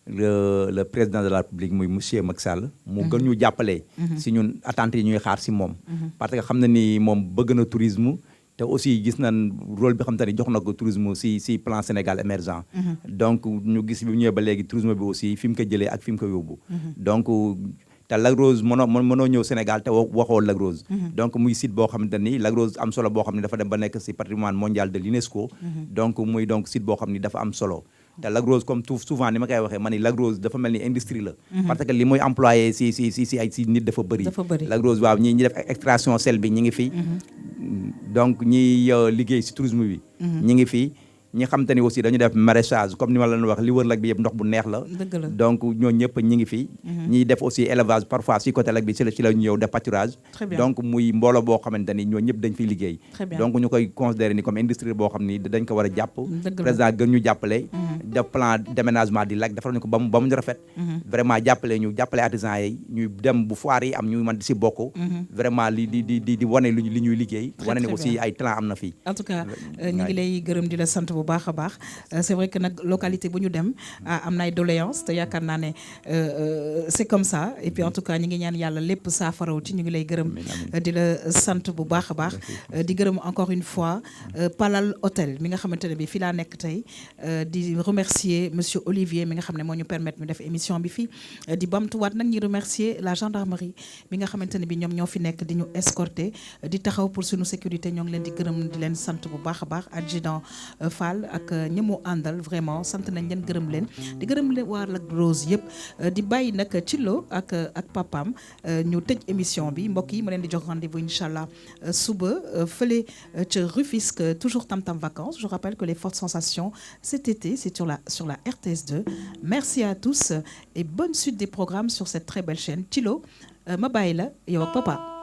le président de la République muy monsieur Macky Sall. mu gën ñu jàppale. si ñun attentes yi ñuy xaar si moom. parce que xam na ni moom bëgg na tourisme. te aussi gis nañ rôle bi xam te ne jox na ko tourisme si plan Sénégal émergent. donc ñu gis bi ñëwee ba léegi tourisme bi aussi fi mu ko jëlee ak fi mu ko yóbbu. donc. te Lac Rose mënoo ñëw Sénégal te waxoo Lac Rose donc muy site boo xamante ni Lac Rose am solo boo xam ne dafa dem ba nekk si patrimoine mondial de l'UNESCO donc muy donc site boo xam ni dafa am solo te Lac Rose comme tout souvent ni ma koy waxee ma ni Lac Rose dafa mel ni industrie la parce que li muy employé si nit dafa bëri Lac Rose waaw ñi def extraction sel bi ñi ngi fi donc ñiy liggéey si tourisme bi ñi ngi fi ñi xam te ni aussi dañu def maraîchage comme ni ma leen wax li wër lac bi yëpp ndox bu neex la donc ñoo ñëpp ñi ngi fi ñiy def aussi élevage parfois si côté lac bi ci la ñu ñëw def pâturage donc muy mbooloo boo xamante ni ñoo ñëpp dañ fiy liggéey donc ñu koy considérer ni comme industrie boo xam ni dañ ko war a jàpp président gën ñu jàppale def plan d'aménagement di lac defal ñu ko ba mu rafet vraiment jàppale ñu jàppale artisans yi ñuy dem bu foire yi am ñu mën di si bokk vraiment di wane li ñuy liggéey wane ni aussi ay talent am na fii en tout cas ñu ngi lay gërëm di la sant bu baax a baax c'est vrai que nag localité bu ñu dem am na ay doléances te yaakaar naa ne c'est comme ça et puis en tout cas ñu ngi ñaan yàlla lépp saafaraw ci ñu ngi lay gërëm di la sant bu baax a baax di gërëm encore une fois Palal Hôtel mi nga xamante ne bi fii laa nekk tey di remercier monsieur Olivier mi nga xam ne moo ñu permettre ñu def émission bi fii di bamtuwaat nag ñu remercier la gendarmerie mi nga xamante ne bi ñoom ñoo fi nekk di ñu escorter di taxaw pour suñu sécurité ñoo ngi leen di gërëm di leen sant bu baax a baax adjudant Fall ak ñi mu àndal vraiment sant nañ leen gërëm leen di gërëm leen waa Lac Rose yëpp di bàyyi nag ci lo ak papaam ñu tëj émission bi mbokk yi ma leen di jox rendez-vous incha allah suba fële ca Rufisque toujours Tam Tam Vacances je rappelle que les fortes sensations cet été c'est sur la RTS2 merci à tous et bonne suite des programmes sur cette très belle chaîne ci lo ma bàyyi la yow ak papa.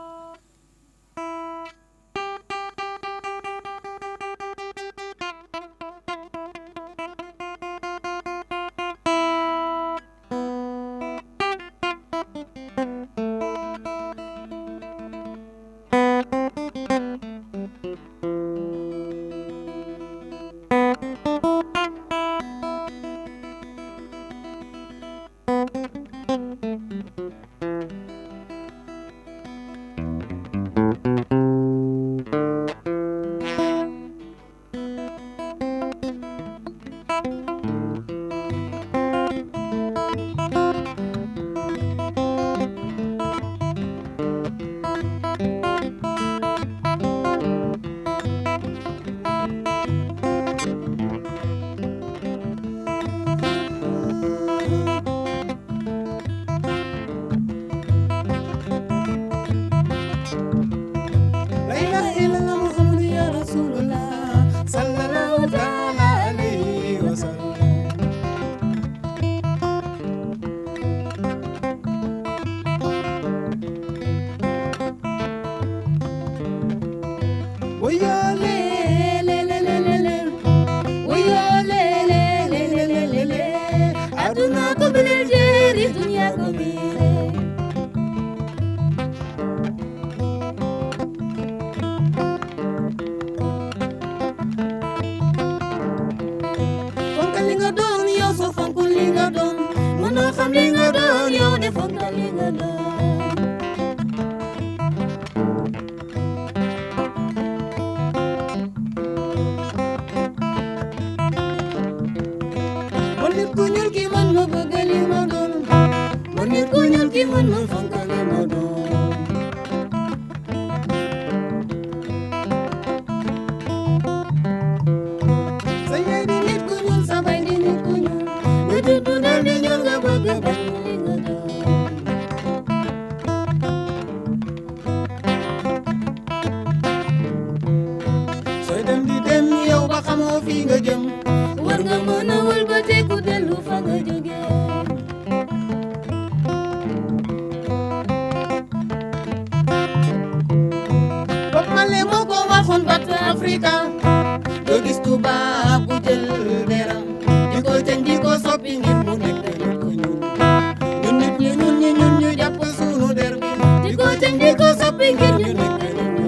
ilaha illallah muhammadu ya rasulullah sallallahu taala alayhi wa sallam. aduna ko belel jeeri dunya ko mere fonkal li nga doon yow so fonkul li nga doon mënoo xam li nga doon yow de fonkal li nga doon ku ñuul ki man ma bëgg li ma doon man nit ku ñuul ki man ma fonk li ma doon sa yaay di nit ku ñuul sa baay di nit ku ñuul nga juddu dal di ñuul nga bëgg bañ li nga doon sooy dem di dem yow ba xamoo fi nga jëm war nga mën a wëlbateeku dellu fa nga jóge Bob Marley moo ko waxoon bat Afrika doo gis tubaab bu jël deram di ko jëñ di ko soppi ngir mu nekk nit ku ñuul ñun nit ñi ñun ñu jàpp sunu der bi di ko jëñ di ko soppi ngir ñu nekk nit ñu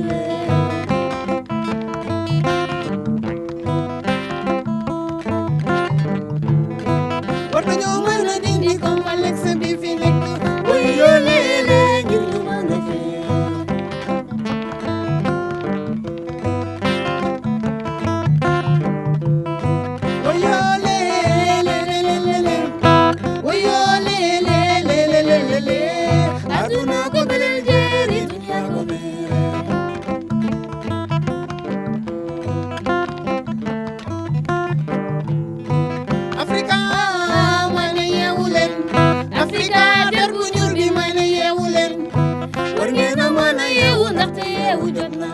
war nañoo mën a dindi complexe bi fi nekk wuy yoo leele ngir ñu mën a fi wuy yoo leele wuy yoo leele aduna ko belel jeeri dunya ko mere Afrika may na yeewu leen Afrika der bu ñuul bi may na yeewu leen war ngeen a mën a yeewu ndaxte yeewu jot na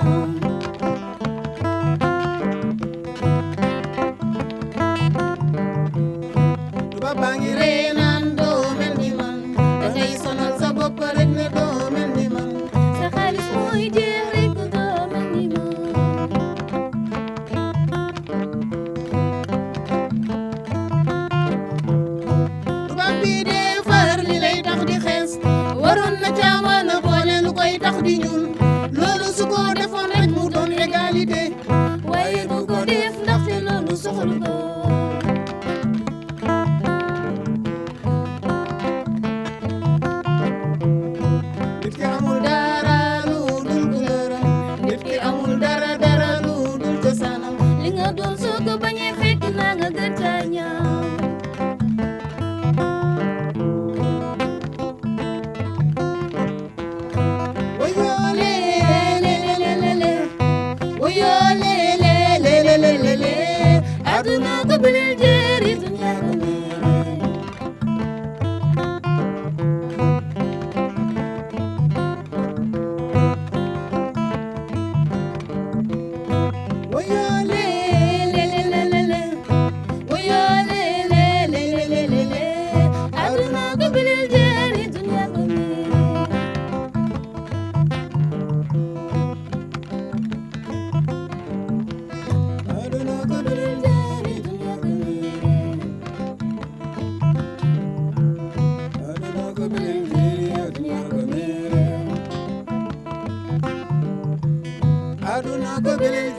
tubaab baa ngi ree naan doo mel ni man dangay sonal sa bopp rek ne doo mel ni man sa xaalis mooy jeex rek doo mel ni man tubaab bi dee far li lay tax di xees waroon na caamaana boole lu koy tax di ñuul loolu su ko defoon rek mu doon égalité waaye du ko def ndaxte loolu soxla ko nit ki amul dara lu dul couleuram nit ki amul dara lu dul cosaanam li nga doon soo ko bañee fekk naa nga gën caa ñaaw aduna ko belel jeeri dunya ko mere woyole aduna ko belel jeeri dunya ko mere aduna ko belel jeeri dunya ko mere aduna ko belel jeeri dunya ko mere aduna ko belel